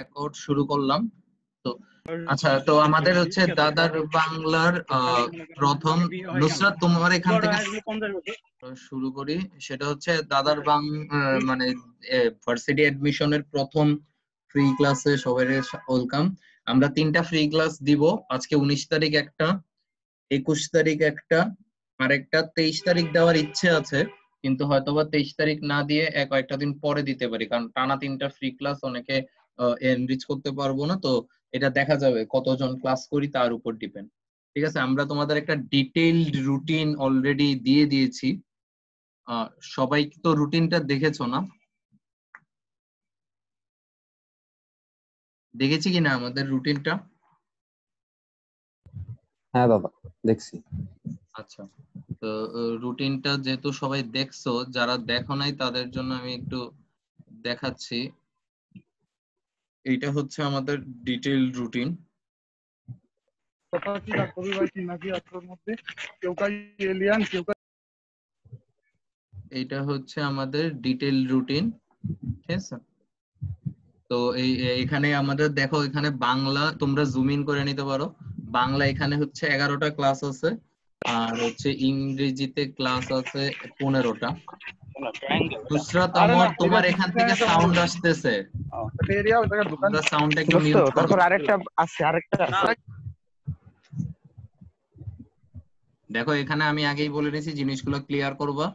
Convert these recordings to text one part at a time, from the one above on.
Record শুরু করলাম। তো আচ্ছা, তো আমাদের হচ্ছে দাদার বাংলার প্রথম নুসরাত, তোমার এখান থেকে শুরু করি। সেটা হচ্ছে দাদার মানে ভার্সিটি অ্যাডমিশনের প্রথম ফ্রি ক্লাসে সবাই ওয়েলকাম। আমরা 3টা ফ্রি ক্লাস দিব আজকে, 19 তারিখ একটা, 21 তারিখ একটা, আর একটা 23 তারিখ দেওয়ার ইচ্ছে আছে, কিন্তু হয়তোবা 23 তারিখ না দিয়ে কয়েকটা দিন পরে দিতে পারি, কারণ টানা 3টা ফ্রি ক্লাস অনেকে এনরিচ করতে পারবো না। তো এটা দেখা যাবে কতজন ক্লাস করি তার উপর ডিপেন্ড। ঠিক আছে, আমরা তোমাদের একটা ডিটেইলড রুটিন অলরেডি দিয়ে দিয়েছি। সবাই তো রুটিনটা দেখেছো না? দেখেছি কিনা আমাদের রুটিনটা? হ্যাঁ দাদা, দেখছি। আচ্ছা, তো রুটিনটা যেহেতু সবাই দেখছো, যারা দেখো নাই তাদের জন্য আমি একটু দেখাচ্ছি। এইটা হচ্ছে আমাদের ডিটেইল রুটিন। এইটা হচ্ছে আমাদের ডিটেইল রুটিন, ঠিক আছে? তো এখানে আমাদের দেখো, এখানে বাংলা তোমরা জুম ইন করে নিতে পারো। বাংলা এখানে হচ্ছে 11টা ক্লাস আছে, আর হচ্ছে ইংরেজিতে ক্লাস আছে 15টা। নুসরাত, তোমার এখান থেকে সাউন্ড আসতেছে, তোমরা সাউন্ডটা একটু মিউট করো। তারপর আরেকটা আছে, আরেকটা দেখো, এখানে আমি আগেই বলে নিয়েছি জিনিসগুলো ক্লিয়ার করবা।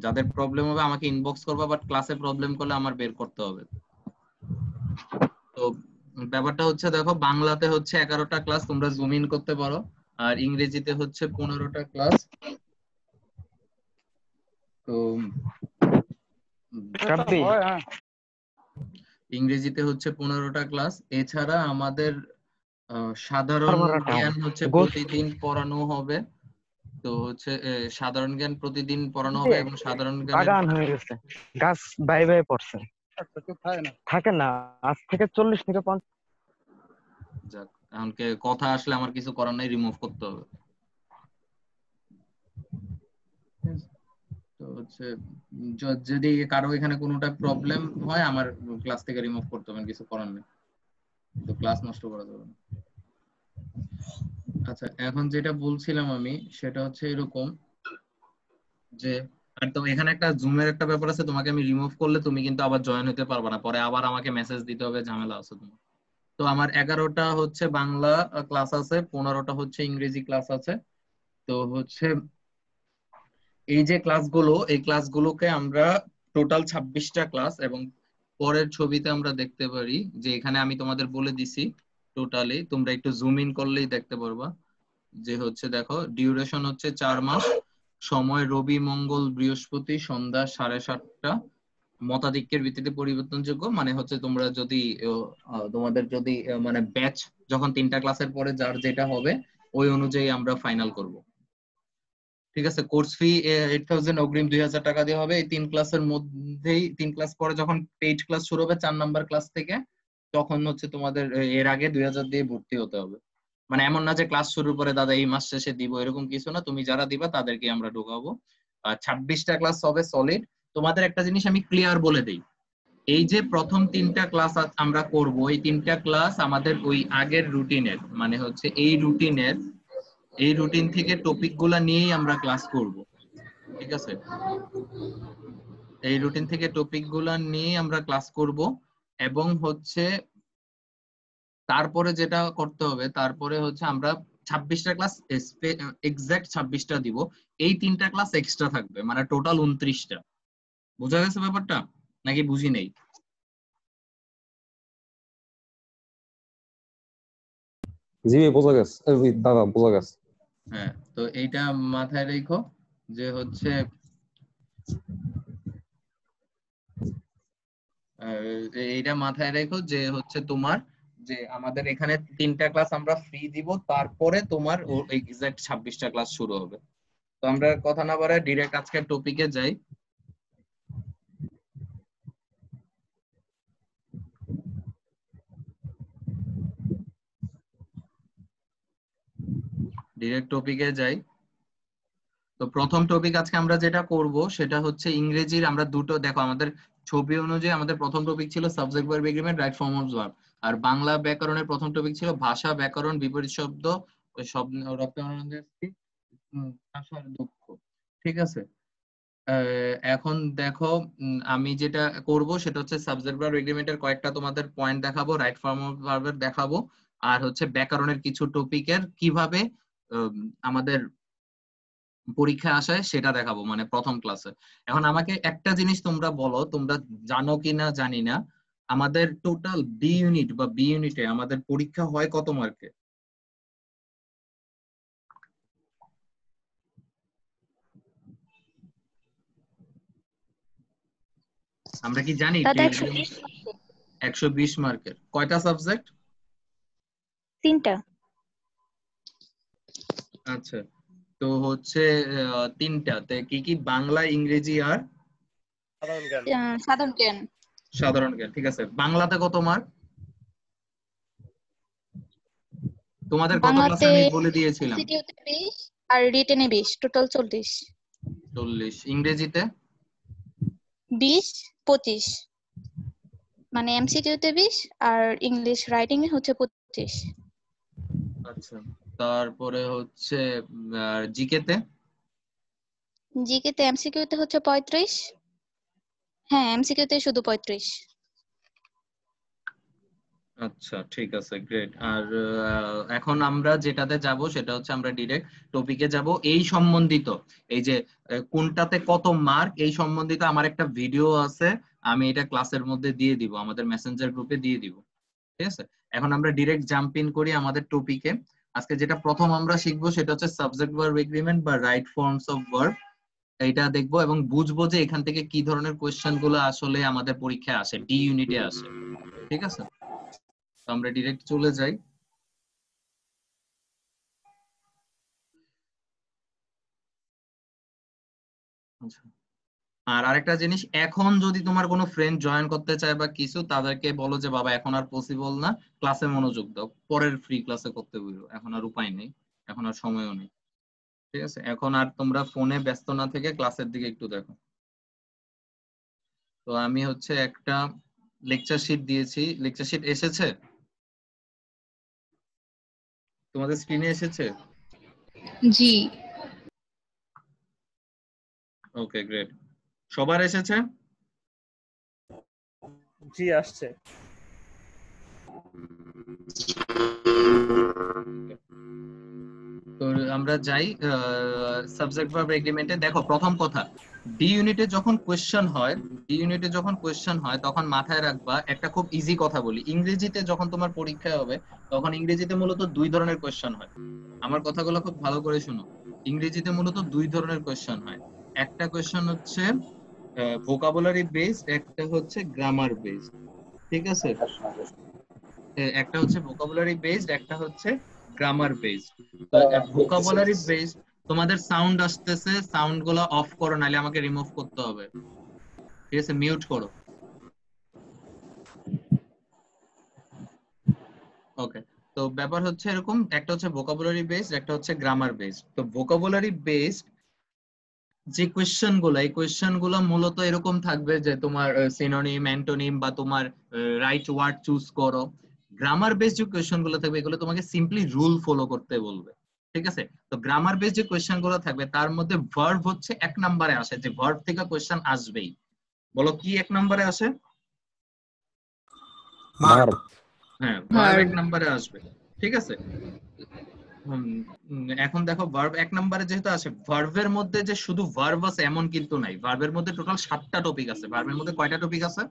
যাদের প্রবলেম হবে আমাকে ইনবক্স করবা, বাট ক্লাসে প্রবলেম করলে আমার বের করতে হবে। তো ব্যাপারটা হচ্ছে, দেখো বাংলাতে হচ্ছে 11টা ক্লাস, তোমরা জুম ইন করতে পারো, আর ইংরেজিতে হচ্ছে 15টা ক্লাস। তো ইংরেজিতে হচ্ছে 15টা ক্লাস। এছাড়া আমাদের সাধারণ জ্ঞান হচ্ছে প্রতিদিন পড়ানো হবে। তো হচ্ছে সাধারণ জ্ঞান প্রতিদিন পড়ানো হবে, এবং সাধারণ জ্ঞানের বাগান হয়ে গেছে, গাছ বাই বাই পড়ছে, থাকে না আজ থেকে 40 থেকে 50। যাক, এমনকি কথা আসলে আমার কিছু করার নাই, রিমুভ করতে হবে। তো হচ্ছে যদি কারো এখানে কোনোটা প্রবলেম হয়, আমার ক্লাস থেকে রিমুভ করতে হবে, কিছু করার নেই, তো ক্লাস নষ্ট করা যাবে না। আচ্ছা, এখন যেটা বলছিলাম আমি, সেটা হচ্ছে এরকম যে, আর তো এখানে একটা জুমের একটা ব্যাপার আছে, তোমাকে আমি রিমুভ করলে তুমি কিন্তু আবার জয়েন হতে পারবে না, পরে আবার আমাকে মেসেজ দিতে হবে, ঝামেলা আছে তোমার। তো আমার 11টা হচ্ছে বাংলা ক্লাস আছে, 15টা হচ্ছে ইংরেজি ক্লাস আছে। তো হচ্ছে এই যে ক্লাসগুলো, এই ক্লাসগুলোকে আমরা টোটাল 26টা ক্লাস, এবং পরের ছবিতে আমরা দেখতে পারি যে এখানে আমি তোমাদের বলে দিছি টোটালি, তোমরা একটু জুম ইন করলেই দেখতে পারবা যে হচ্ছে, দেখো ডিউরেশন হচ্ছে 4 মাস, সময় রবি মঙ্গল বৃহস্পতি সন্ধ্যা 7:30টা, মতাধিক্যের ভিত্তিতে পরিবর্তনযোগ্য, মানে হচ্ছে তোমরা যদি তোমাদের যদি মানে ব্যাচ যখন 3টা ক্লাসের পরে যার যেটা হবে ওই অনুযায়ী আমরা ফাইনাল করব। ঠিক আছে, কোর্স ফি 8000 অগ্রিম 2000 টাকা দিয়ে হবে। এই 3 ক্লাসের মধ্যেই, 3 ক্লাস পরে যখন পেইড ক্লাস শুরু হবে 4 নাম্বার ক্লাস থেকে, তখন হচ্ছে তোমাদের এর আগে 2000 দিয়ে ভর্তি হতে হবে। মানে এমন না যে ক্লাস শুরুর পরে দাদা এই মাস শেষে দিব, এরকম কিছু না, তুমি যারা দিবা তাদেরকে আমরা ঢোকাবো। আর 26টা ক্লাস হবে সলিড। তোমাদের একটা জিনিস আমি ক্লিয়ার বলে দেই, এই যে প্রথম 3টা ক্লাস আমরা করব, এই 3টা ক্লাস আমাদের ওই আগের রুটিনের, মানে হচ্ছে এই রুটিন থেকে টপিক গুলা নিয়েই আমরা ক্লাস করব। ঠিক আছে, এই রুটিন থেকে টপিক গুলা নিয়ে আমরা ক্লাস করব, এবং হচ্ছে তারপরে যেটা করতে হবে, তারপরে হচ্ছে আমরা 26টা ক্লাস এক্সাক্ট 26টা দিব, এই 3টা ক্লাস এক্সট্রা থাকবে, মানে টোটাল 29টা। বোঝা গেছে ব্যাপারটা নাকি বুঝি নেই? জি বোঝা গেছে, দাদা বোঝা গেছে। হ্যাঁ, তো এইটা মাথায় রেখো যে হচ্ছে এইটা মাথায় রেখো যে হচ্ছে তোমার, যে আমাদের এখানে 3টা ক্লাস আমরা ফ্রি দিব, তারপরে তোমার এক্সাক্ট 26টা ক্লাস শুরু হবে। তো আমরা কথা না বাড়ায় ডিরেক্ট আজকের টপিকে যাই। তো প্রথম টপিক আজকে আমরা যেটা করব সেটা হচ্ছে ইংরেজির। আমরা দুটো, দেখো আমাদের ছবি অনুযায়ী আমাদের প্রথম টপিক ছিল subject verb agreement right form of verb, আর বাংলা ব্যাকরণের প্রথম টপিক ছিল ভাষা ব্যাকরণ বিপরীত শব্দ শব্দ রপ্তানি ভাষার দক্ষ। ঠিক আছে, এখন দেখো আমি যেটা করব সেটা হচ্ছে সাবজেক্ট ভার্ব এগ্রিমেন্টের কয়েকটা তোমাদের পয়েন্ট দেখাবো, রাইট ফর্ম অফ ভার্বের দেখাবো, আর হচ্ছে ব্যাকরণের কিছু টপিকের কিভাবে আমাদের পরীক্ষা আসায় সেটা দেখাবো মানে প্রথম ক্লাসে। এখন আমাকে একটা জিনিস তোমরা বলো, তোমরা জানো কিনা জানি না, আমাদের টোটাল বি ইউনিট বা বি ইউনিটে আমাদের পরীক্ষা হয় কত মার্কে? আমরা কি জানি? দাদা 120 মার্কের। 120 মার্কের। কয়টা সাবজেক্ট? 3টা। আচ্ছা, তো হচ্ছে 3টাতে কি কি? বাংলা, ইংরেজি আর সাধারণ জ্ঞান। সাধারণ জ্ঞান। ঠিক আছে, বাংলাতে কত মার্ক? তোমাদের গত ক্লাসে বাংলাতে আমি বলে দিয়েছিলাম এমসিকিউতে 20 আর রিটেনে 20, টোটাল 40। 40। ইংরেজিতে 20 25, মানে এমসিকিউতে 20 আর ইংলিশ রাইটিং এ হচ্ছে 25। আচ্ছা, তারপরে হচ্ছে জিকে তে? জিকে তে এমসিকিউতে হচ্ছে 35। হ্যাঁ, এমসিকিউতে শুধু 35। আচ্ছা ঠিক আছে, গ্রেট। আর এখন আমরা যেটাতে যাব সেটা হচ্ছে আমরা ডিরেক্ট টপিকে যাব। এই সম্বন্ধিত এই যে কোনটাতে কত মার্ক এই সম্বন্ধিত আমার একটা ভিডিও আছে, আমি এটা ক্লাসের মধ্যে দিয়ে দিব, আমাদের মেসেঞ্জার গ্রুপে দিয়ে দিব। ঠিক আছে, এখন আমরা ডিরেক্ট জাম্প ইন করি আমাদের টপিকে। আজকে যেটা প্রথম আমরা শিখবো সেটা হচ্ছে সাবজেক্ট ভার্ব এগ্রিমেন্ট বা রাইট ফর্মস অফ ভার্ব। এটা দেখবো এবং বুঝবো যে এখান থেকে কি ধরনের কোয়েশ্চেন গুলো আসলে আমাদের পরীক্ষায় আসে, ডি ইউনিটে আসে। ঠিক আছে, তো আমরা ডিরেক্ট চলে যাই। আচ্ছা, আর আরেকটা জিনিস, এখন যদি তোমার কোনো ফ্রেন্ড জয়েন করতে চায় বা কিছু, তাদেরকে বলো যে বাবা এখন আর পসিবল না, ক্লাসে মনোযোগ দাও, পরের ফ্রি ক্লাসে করতে বলবো, এখন আর উপায় নেই, এখন আর সময়ও নেই। ঠিক আছে, এখন আর তোমরা ফোনে ব্যস্ত না থেকে ক্লাসের দিকে একটু দেখো। তো আমি হচ্ছে একটা লেকচার শিট দিয়েছি, লেকচার শিট এসেছে তোমাদের স্ক্রিনে? এসেছে? জি। ওকে গ্রেট, সবার এসেছে? জি আসছে। তো আমরা যাই সাবজেক্ট ভার্ব এগ্রিমেন্টে। দেখো প্রথম কথা, ডি ইউনিটে যখন কোয়েশ্চেন হয়, ডি ইউনিটে যখন কোয়েশ্চেন হয় তখন মাথায় রাখবা একটা খুব ইজি কথা বলি, ইংরেজিতে যখন তোমার পরীক্ষা হবে তখন ইংরেজিতে মূলত দুই ধরনের কোয়েশ্চেন হয়। আমার কথাগুলো খুব ভালো করে শোনো, ইংরেজিতে মূলত দুই ধরনের কোয়েশ্চেন হয়। একটা কোয়েশ্চেন হচ্ছে ভোকাবুলারি বেসড, একটা হচ্ছে গ্রামার বেসড। ঠিক আছে, একটা হচ্ছে ভোকাবুলারি বেসড, একটা হচ্ছে গ্রামার বেসড। তো ভোকাবুলারি বেসড, তোমাদের সাউন্ড আসতেছে, সাউন্ড গুলো অফ করো নাহলে আমাকে রিমুভ করতে হবে। ঠিক আছে, মিউট করো। ওকে, তো ব্যাপার হচ্ছে এরকম, একটা হচ্ছে ভোকাবুলারি বেসড, একটা হচ্ছে গ্রামার বেসড। তো ভোকাবুলারি বেসড যে কোয়েশ্চেন গুলো, এই কোয়েশ্চেন গুলো মূলত এরকম থাকবে যে তোমার সিনোনিম, অ্যান্টোনিম বা তোমার রাইট ওয়ার্ড চুজ করো। গ্রামার বেসড যে কোয়েশ্চেন গুলো থাকবে এগুলো তোমাকে সিম্পলি রুল ফলো করতে বলবে। ঠিক আছে, তো গ্রামার বেসড যে কোয়েশ্চেন গুলো থাকবে তার মধ্যে ভার্ব হচ্ছে 1 নম্বরে আসে, যে ভার্ব থেকে কোয়েশ্চেন আসবেই। বলো কি 1 নম্বরে আসে? ভার্ব। হ্যাঁ, ভার্ব 1 নম্বরে আসবে। ঠিক আছে, এখন দেখো ভার্ব 1 নম্বরে যেহেতু আসে, ভার্বের মধ্যে যে শুধু ভার্ব আছে এমন কিন্তু নাই, ভার্বের মধ্যে টোটাল 7টা টপিক আছে। ভার্বের মধ্যে কয়টা টপিক আছে?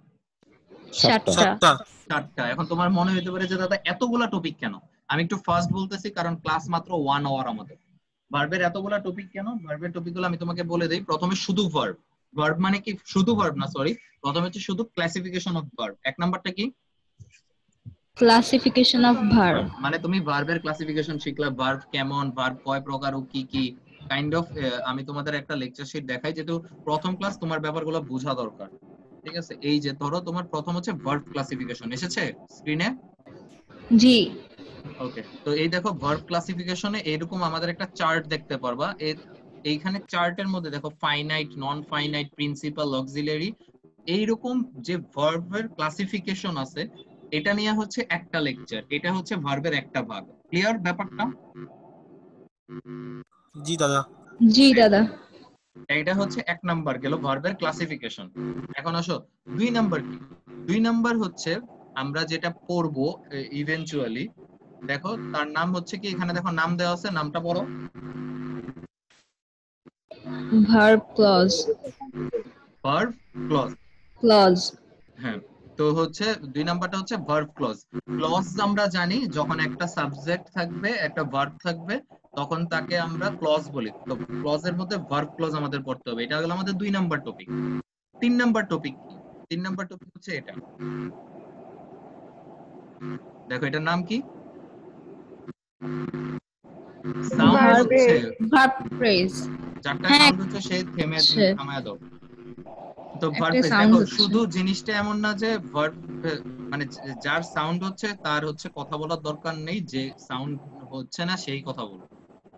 7টা। 7টা। এখন তোমার মনে হতে পারে যে দাদা এতগুলা টপিক কেন? আমি একটু ফাস্ট বলতেছি কারণ ক্লাস মাত্র 1 আওয়ার আমাদের। ভার্বের এতগুলা টপিক কেন? ভার্বের টপিকগুলো আমি তোমাকে বলে দেই। প্রথমে শুধু ভার্ব, ভার্ব মানে কি শুধু ভার্ব না, সরি, প্রথমে হচ্ছে শুধু ক্লাসিফিকেশন অফ ভার্ব। 1 নাম্বারটা কি? Classification of verb. মানে তুমি ভার্বের ক্লাসিফিকেশন শিখলা, ভার্ব কেমন, ভার্ব কয় প্রকার ও কি কি কাইন্ড অফ। আমি তোমাদের একটা লেকচার শিট দেখাই, যেহেতু প্রথম ক্লাস তোমার ব্যাপারগুলো বোঝা দরকার। ঠিক আছে, এই যে ধরো তোমার প্রথম হচ্ছে ভার্ব ক্লাসিফিকেশন, এসেছে স্ক্রিনে? জি। ওকে, তো এই দেখো ভার্ব ক্লাসিফিকেশনে এরকম আমাদের একটা চার্ট দেখতে পারবা। এইখানে চার্টের মধ্যে দেখো finite, non finite, principal, auxiliary, এইরকম যে ভার্বের ক্লাসিফিকেশন আছে এটা নিয়ে হচ্ছে একটা লেকচার, এটা হচ্ছে ভার্বের একটা ভাগ। ক্লিয়ার ব্যাপারটা? জি দাদা। জি দাদা। এটা হচ্ছে 1 নাম্বার গেল ভার্বের ক্লাসিফিকেশন। এখন আসো 2 নাম্বার কি? 2 নাম্বার হচ্ছে আমরা যেটা পড়বো ইভেন্চুয়ালি, দেখো তার নাম হচ্ছে কি, এখানে দেখো নাম দেওয়া আছে, নামটা পড়ো। Verb clause. Verb clause. Clause. হ্যাঁ, তো হচ্ছে 2 নাম্বারটা হচ্ছে ভার্ব ক্লজ। ক্লজ আমরা জানি যখন একটা সাবজেক্ট থাকবে একটা ভার্ব থাকবে তখন তাকে আমরা ক্লজ বলি। তো ক্লজের মধ্যে ভার্ব ক্লজ আমাদের পড়তে হবে। এটা হলো আমাদের 2 নাম্বার টপিক। 3 নাম্বার টপিক কি? 3 নাম্বার টপিক হচ্ছে এটা, দেখো এটার নাম কি? সাউন্ড হচ্ছে ভার্ব ফ্রেজ। চারটা হ্যাঁ, সাউন্ড হচ্ছে সেই থেমে হচ্ছে। থামায় দাও। তো একটা ভার্ব ফ্রেজ sound দেখো, হচ্ছে। শুধু জিনিসটা এমন না যে ভার্ব মানে যার সাউন্ড হচ্ছে তার হচ্ছে কথা বলার দরকার নেই, যে সাউন্ড হচ্ছে না সেই কথা বলবে।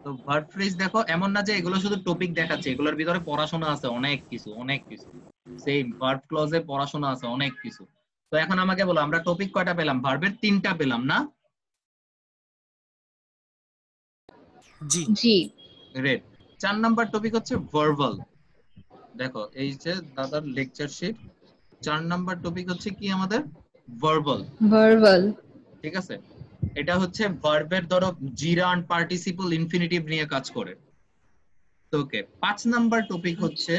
তো ভার্ব ফ্রেজ দেখো এমন না যে এগুলো শুধু টপিক দেখাচ্ছে, এগুলোর ভিতরে পড়াশোনা আছে অনেক কিছু, অনেক কিছু। সেই ভার্ব ক্লজে পড়াশোনা আছে অনেক কিছু। তো এখন আমাকে বলো, আমরা টপিক কয়টা পেলাম? ভার্বের 3টা পেলাম না? জি। জি। গ্রেট। 4 নাম্বার টপিক হচ্ছে ভার্বাল। দেখো এই যে দাদার লেকচার শিট, 4 নাম্বার টপিক হচ্ছে কি আমাদের? ভার্বাল। ভার্বাল। ঠিক আছে, এটা হচ্ছে ভার্বের ধরো জিরান্ড পার্টিসিপল ইনফিনিটিভ নিয়ে কাজ করে। তো ওকে, 5 নাম্বার টপিক হচ্ছে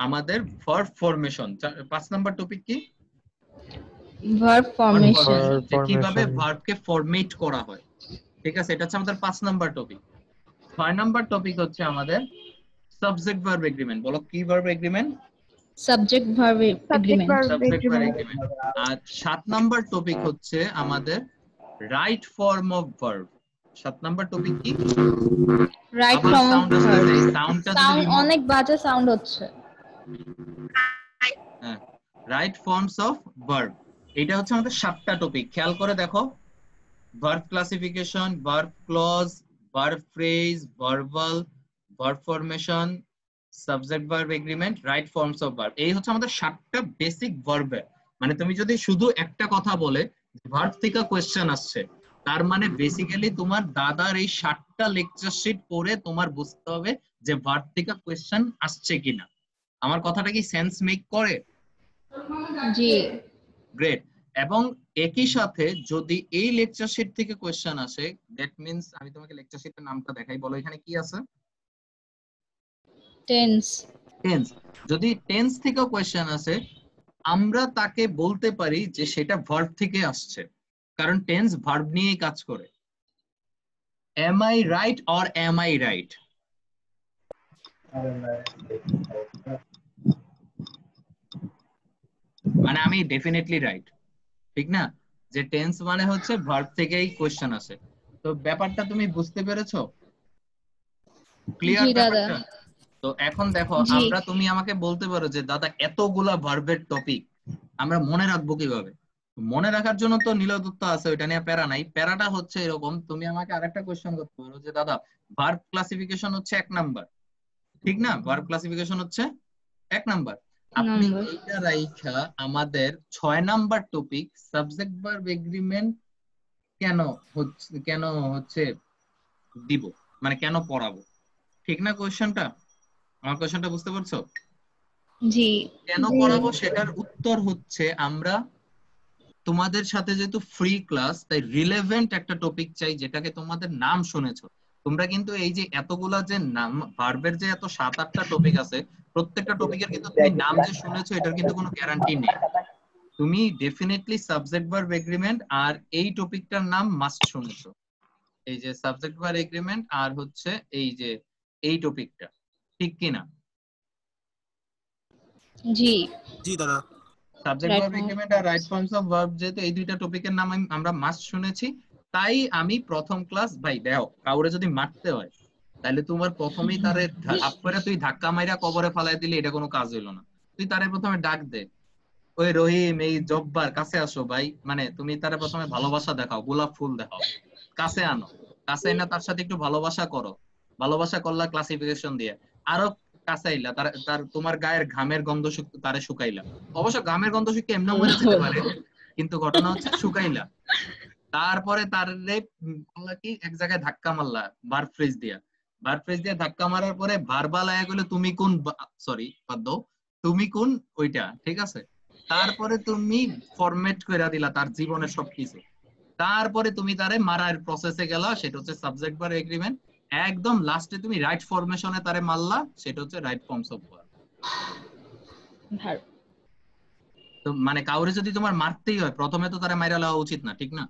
আমাদের ভার্ব ফরমেশন। 5 নাম্বার টপিক কি? Verb formation. যে কিভাবে ভার্বকে ফরমেট করা হয়। ঠিক আছে, এটা হচ্ছে আমাদের 5 নাম্বার টপিক। 6 নাম্বার টপিক হচ্ছে আমাদের সাবজেক্ট ভার্ব এগ্রিমেন্ট। বলো কি verb agreement? Subject verb agreement. Subject verb agreement. আর 7 নাম্বার টপিক হচ্ছে আমাদের right form of verb. 7 number topic কি? রাইট আবার ফর্ম অফ সাউন্ড আসছে, ভার্ব। এই সাউন্ডটা যদি সাউন্ড রিমুভ, অনেক বাজে সাউন্ড হচ্ছে। হ্যাঁ, রাইট ফর্মস অফ ভার্ব। এটা হচ্ছে আমাদের 7টা টপিক। খেয়াল করে দেখো, verb classification, verb clause, verb phrase, verbal, verb formation, subject verb agreement, right forms of verb. এই হচ্ছে আমাদের 7টা বেসিক ভার্বের। মানে তুমি যদি শুধু একটা কথা বলে ভার্ব থেকে কোশ্চেন আসছে, তার মানে বেসিক্যালি তোমার দাদার এই 7টা লেকচার শিট পড়ে তোমার বুঝতে হবে যে ভার্ব থেকে কোশ্চেন আসছে কিনা। আমার কথাটা কি সেন্স মেক করে? জি। গ্রেট। এবং একই সাথে যদি এই লেকচার শিট থেকে কোশ্চেন আসে, দ্যাট মিন্স, আমি তোমাকে লেকচার শিটের নামটা দেখাই, বলো এখানে কি আছে? টেন্স। টেন্স। যদি টেন্স থেকে কোশ্চেন আসে, আমরা তাকে বলতে পারি যে সেটা ভার্ব থেকে আসছে, কারণ টেন্স ভার্ব নিয়েই কাজ করে। Am I right or am I right? মানে আমি ডেফিনেটলি রাইট, ঠিক না? যে টেন্স মানে হচ্ছে ভার্ব থেকেই কোশ্চেন আসে। তো ব্যাপারটা তুমি বুঝতে পেরেছো? ক্লিয়ার জি দাদা। ব্যাপারটা? তো এখন দেখো, জি। তুমি আমাকে বলতে পারো যে দাদা এতগুলা ভার্বের টপিক আমরা মনে রাখবো কিভাবে? মনে রাখার জন্য তো নীলদত্ত আছে, ওইটা নিয়ে প্যারা নাই। প্যারাটা হচ্ছে এরকম, তুমি আমাকে আরেকটা কোশ্চেন করতে পারো যে দাদা ভার্ব ক্লাসিফিকেশন হচ্ছে 1 নাম্বার, ঠিক না? ভার্ব ক্লাসিফিকেশন হচ্ছে 1 নাম্বার। আপনি নাম্বার। এইটা রাইখা আমাদের 6 number topic subject verb agreement কেন হচ্ছে দিব, মানে কেন পড়াবো? ঠিক না কোশ্চেনটা? আমার কোশ্চেনটা বুঝতে পারছো? জি। কেন পড়াবো সেটার উত্তর হচ্ছে, আমরা তোমাদের সাথে যেহেতু ফ্রি ক্লাস, তাই রিলেভেন্ট একটা টপিক চাই যেটাকে তোমাদের নাম শুনেছো। তোমরা কিন্তু এই যে এতগুলা যে নাম ভার্বের যে এত 7-8টা টপিক আছে, প্রত্যেকটা টপিকের কিন্তু তুমি নাম যে শুনেছো এটার কিন্তু কোনো গ্যারান্টি নেই। তুমি ডেফিনেটলি সাবজেক্ট ভার্ব এগ্রিমেন্ট আর এই টপিকটার নাম মাস্ট শুনেছো। এই যে সাবজেক্ট ভার্ব এগ্রিমেন্ট আর হচ্ছে এই যে এই টপিকটা, ঠিক কিনা? জি। জি দাদা। Subject right verb form. Agreement আর রাইট ফর্মস অফ ভার্ব, যেহেতু এই দুইটা টপিকের নাম আমরা মাস্ট শুনেছি, তাই আমি প্রথম ক্লাস, ভাই দেখো কাউরে যদি মারতে হয় তাহলে তোমার প্রথমেই তারে আপ করে তুই ধাক্কা মাইরা কবরে ফালাই দিলে এটা কোনো কাজ হইলো না। তুই তারে প্রথমে ডাক দে, ওই রহিম এই জব্বার কাছে আসো ভাই, মানে তুমি তারে প্রথমে ভালোবাসা দেখাও, গোলাপ ফুল দেখাও, কাছে আনো, কাছে এনে তার সাথে একটু ভালোবাসা করো, ভালোবাসা করলা ক্লাসিফিকেশন দিয়ে। আরো কাঁচাইলা, তার তার তোমার গায়ের ঘামের গন্ধ তারে শুকাইলা। অবশ্য ঘামের গন্ধ শুকে এমনি মরে যেতে পারে, কিন্তু ঘটনা হচ্ছে শুকাইলা। তারপরে তারে করলা কি, এক জায়গায় ধাক্কা মারলা ভার্ব ফ্রেজ দিয়া। ভার্ব ফ্রেজ দিয়ে ধাক্কা মারার পরে ভার্বাল আয়া গেলে তুমি কোন, সরি বাদ দাও, তুমি কোন ওইটা, ঠিক আছে। তারপরে তুমি ফরম্যাট কইরা দিলা তার জীবনের সবকিছু। তারপরে তুমি তারে মারার প্রসেসে গেলা, সেটা হচ্ছে সাবজেক্ট ভার্ব এগ্রিমেন্ট। একদম লাস্টে তুমি রাইট ফরমেশনে তারে মারলা, সেটা হচ্ছে right forms of verb. Verb. তো মানে কাউরে যদি তোমার মারতেই হয়, প্রথমে তো তারে মাইরা লওয়া উচিত না, ঠিক না?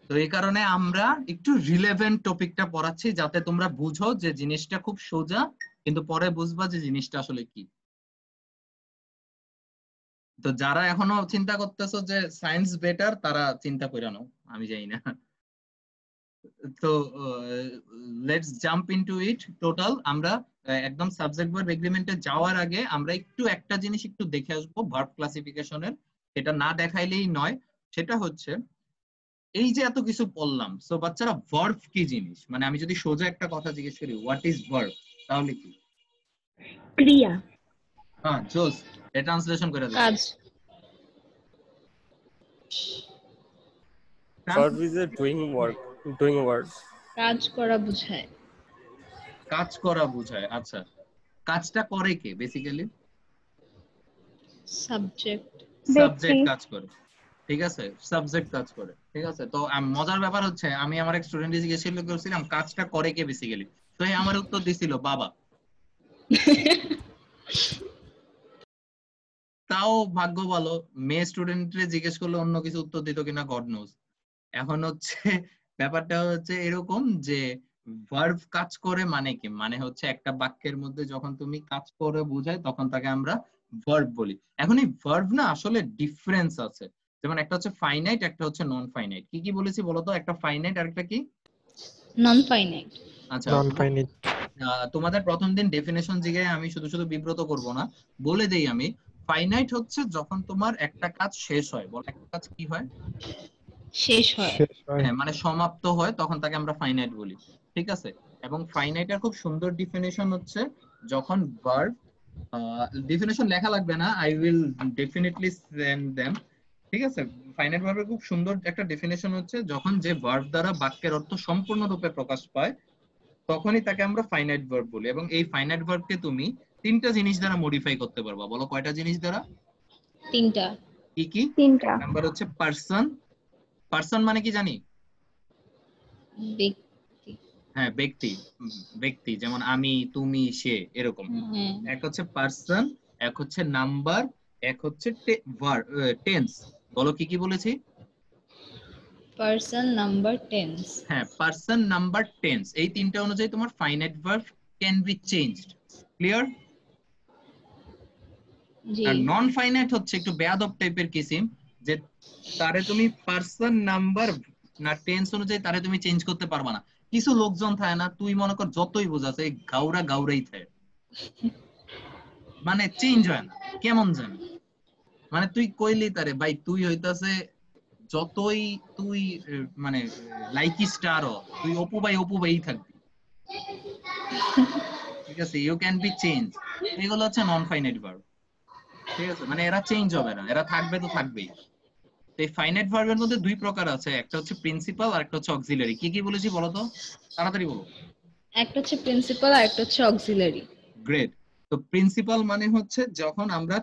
তো এই কারণে আমরা একটু রিলেভেন্ট টপিকটা পড়াচ্ছি, যাতে তোমরা বুঝো যে জিনিসটা খুব সোজা, কিন্তু পরে বুঝবা যে জিনিসটা আসলে কি। তো যারা এখনো চিন্তা করতেছো যে সায়েন্স বেটার, তারা চিন্তা করে নাও, আমি জানি না। তো let's jump into it. Total আমরা একদম সাবজেক্ট ভার্ব এগ্রিমেন্টে যাওয়ার আগে আমরা একটু একটা জিনিস একটু দেখে আসবো ভার্ব ক্লাসিফিকেশনের, এটা না দেখাইলেই নয়। সেটা হচ্ছে এই যে এত কিছু বললাম, সো বাচ্চারা ভার্ব কি জিনিস, মানে আমি যদি সোজা একটা কথা জিজ্ঞেস করি হোয়াট ইজ ভার্ব, তাহলে কি? ক্রিয়া, হ্যাঁ জোস, এটা ট্রান্সলেশন করে দিই। কাজ, Verb is a doing work. কাজ করা বোঝায়। কাজ করা বোঝায়, আচ্ছা। কাজটা করে কে বেসিক্যালি? সাবজেক্ট, সাবজেক্ট কাজ করে, ঠিক আছে, সাবজেক্ট কাজ করে, ঠিক আছে। তো মজার ব্যাপার হচ্ছে আমি আমার এক স্টুডেন্টকে জিজ্ঞেস করছিলাম কাজটা করে কে বেসিক্যালি, তো আমার উত্তর দিছিল বাবা। তাও ভাগ্য ভালো, মেয়ে স্টুডেন্টরে জিজ্ঞেস করলে অন্য কিছু উত্তর দিত কিনা গড নোজ। এখন হচ্ছে ব্যাপারটা হচ্ছে এরকম যে ভার্ব কাজ করে মানে কি, মানে হচ্ছে একটা বাক্যের মধ্যে যখন তুমি কাজ করে বোঝায় তখন তাকে আমরা ভার্ব বলি। এখন এই ভার্ব না আসলে ডিফারেন্স আছে, যেমন একটা হচ্ছে ফাইনাইট, একটা হচ্ছে নন ফাইনাইট। কি কি বলেছি বলতো? একটা ফাইনাইট আর একটা কি? Non finite. আচ্ছা, নন ফাইনাইট। তোমাদের প্রথম দিন ডেফিনেশন জিগায় আমি শুধু শুধু বিব্রত করব না, বলে দেই আমি। ফাইনাইট হচ্ছে যখন তোমার একটা কাজ শেষ হয়। বল একটা কাজ কি হয়? শেষ হয়। হ্যাঁ, মানে সমাপ্ত হয়, তখন তাকে আমরা ফাইনাইট বলি, ঠিক আছে। এবং ফাইনাইটের খুব সুন্দর ডিফিনিশন হচ্ছে যখন ভার্ব, ডেফিনিশন লেখা লাগবে না, I will definitely send them, ঠিক আছে। ফাইনাইট ভার্বের খুব সুন্দর একটা ডেফিনিশন হচ্ছে যখন যে ভার্ব দ্বারা বাক্যের অর্থ সম্পূর্ণরূপে প্রকাশ পায়, তখনই তাকে আমরা ফাইনাইট ভার্ব বলি। এবং এই ফাইনাইট ভার্বকে তুমি তিনটা জিনিস দ্বারা মডিফাই করতে পারবা। বলো কয়টা জিনিস দ্বারা? তিনটা। কি কি? তিনটা। নাম্বার হচ্ছে পারসন। পারসন মানে কি জানি? ব্যক্তি। হ্যাঁ, ব্যক্তি। ব্যক্তি যেমন আমি, তুমি, সে, এরকম। এক হচ্ছে পারসন, এক হচ্ছে নাম্বার, এক হচ্ছে টেন্স। বলো কি কি বলেছি? Person, number, tense. হ্যাঁ, পারসন, নাম্বার, টেন্স, এই তিনটা অনুযায়ী তোমার finite verb can be changed. Clear? জি। আর নন ফাইনাইট হচ্ছে একটু বেয়াদব টাইপের কিসিম, যে তারে তুমি পারসন, নাম্বার না টেন্স অনুযায়ী তারে তুমি চেঞ্জ করতে পারবা না। কিছু লোকজন থাকে না, তুই মনে কর যতই বোঝাছে গাউরা গাউরাই থাকে, মানে চেঞ্জ হয় না, কেমন জানি। মানে তুই কইলি তারে ভাই তুই হইতাছে যতই তুই মানে লাইকি স্টার, তুই অপু ভাই থাকবি, ঠিক আছে। You can be change. এগুলো হচ্ছে নন ফাইনাইট ভার্ব, ঠিক আছে। মানে এরা চেঞ্জ হবে না, এরা থাকবে তো থাকবেই। এই ফাইনাইট ভার্বের মধ্যে দুই প্রকার আছে, একটা হচ্ছে প্রিন্সিপাল আর একটা হচ্ছে অক্সিলারি। কি কি বলেছি বলো তো, তাড়াতাড়ি বলো। একটা হচ্ছে প্রিন্সিপাল আর একটা হচ্ছে অক্সিলারি। গ্রেট। তো প্রিন্সিপাল মানে হচ্ছে যখন আমরা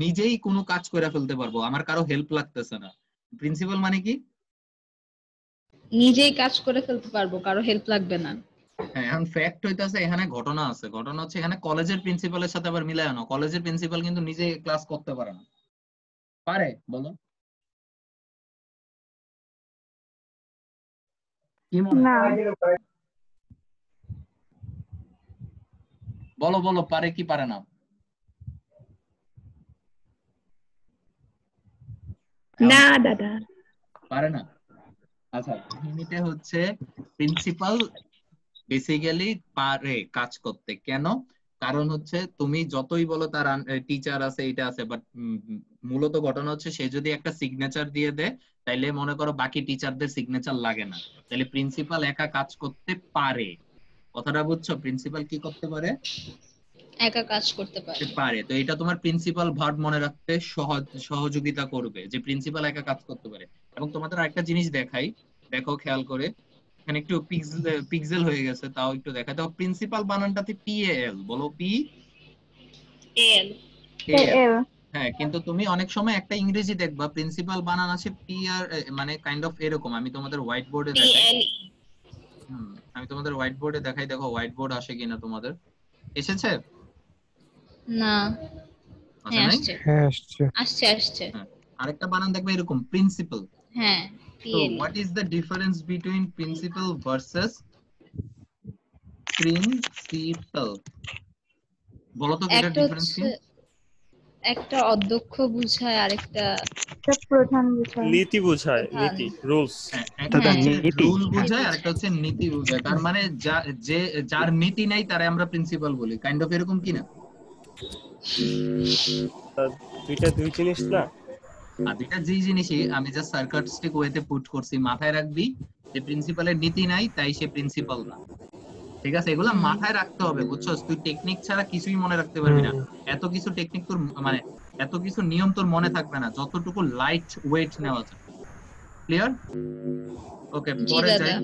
নিজেই কোনো কাজ করে ফেলতে পারবো, আমার কারো হেল্প লাগতেছে না। প্রিন্সিপাল মানে কি? নিজেই কাজ করে ফেলতে পারবো, কারো হেল্প লাগবে না। হ্যাঁ, এখন ফ্যাক্ট হইতাছে এখানে ঘটনা আছে। ঘটনা হচ্ছে এখানে কলেজের প্রিন্সিপালের সাথে আবার মিলায় না। কলেজের প্রিন্সিপাল কিন্তু নিজে ক্লাস করতে পারে না। পারে? বলো কি মনে না। হয়? বলো বলো, পারে কি পারে না? না দাদা। পারে না। আচ্ছা, কাহিনীটা হচ্ছে প্রিন্সিপাল বেসিক্যালি পারে কাজ করতে। কেন? কারণ হচ্ছে তুমি যতই বলো তার টিচার আছে, এটা আছে, বাট মূলত ঘটনা হচ্ছে সে যদি একটা সিগনেচার দিয়ে দেয়, তাইলে মনে করো বাকি টিচারদের সিগনেচার লাগে না, তাহলে প্রিন্সিপাল একা কাজ করতে পারে। কথাটা বুঝছো? প্রিন্সিপাল কি করতে পারে? একা কাজ করতে পারে। সে পারে। তো এটা তোমার প্রিন্সিপাল ভার্ব মনে রাখতে সহযোগিতা করবে যে প্রিন্সিপাল একা কাজ করতে পারে। এবং তোমাদের আরেকটা জিনিস দেখাই, দেখো খেয়াল করে, এখানে একটু পিক্সেল হয়ে গেছে, তাও একটু দেখাই। দেখো প্রিন্সিপাল বানানটাতে পি এ এল, বলো পি এল এ এল। হ্যাঁ, কিন্তু তুমি অনেক সময় একটা ইংরেজি দেখবা প্রিন্সিপাল বানান আছে পি আর, মানে কাইন্ড অফ এরকম। আমি তোমাদের হোয়াইট বোর্ডে পি দেখাই। এল আমি তোমাদের হোয়াইট বোর্ডে দেখাই, দেখো হোয়াইট বোর্ড আসে কিনা তোমাদের। এসেছে? না। আসে হ্যাঁ নাই? আসছে হ্যাঁ আসছে। আসছে আসছে। হ্যাঁ, আরেকটা বানান দেখবে এরকম, প্রিন্সিপাল। হ্যাঁ P So L. what is the difference between principal versus principal? বলো তো এটার একটা ডিফারেন্স কি? হচ্ছে একটা অধ্যক্ষ বুঝায়, আরেকটা প্রধান বিষয়। নীতি বোঝায়, প্রধান। নীতি, রুলস। হ্যাঁ, একটা দাদা হচ্ছে নীতি। রুল বোঝায়, বোঝায়। আরেকটা হচ্ছে নীতি বোঝায়। তার মানে যার নীতি নাই তারে আমরা প্রিন্সিপাল বলি, কাইন্ড অফ এরকম কি না? দুইটা দুই জিনিস না? আর দুইটা যেই জিনিসই আমি জাস্ট সার্কাস্টিক ওয়েতে পুট করছি। মাথায় রাখবি যে প্রিন্সিপালের নীতি নাই তাই সে প্রিন্সিপাল না। ঠিক আছে, এগুলা মাথায় রাখতে হবে, বুঝছস? তুই টেকনিক ছাড়া কিছুই মনে রাখতে পারবি না। এত কিছু টেকনিক তোর মানে এত কিছু নিয়ম তোর মনে থাকবে না যতটুকু লাইট ওয়েট নেওয়া যায়। ক্লিয়ার? ওকে, জি পরে দাদা। যাই।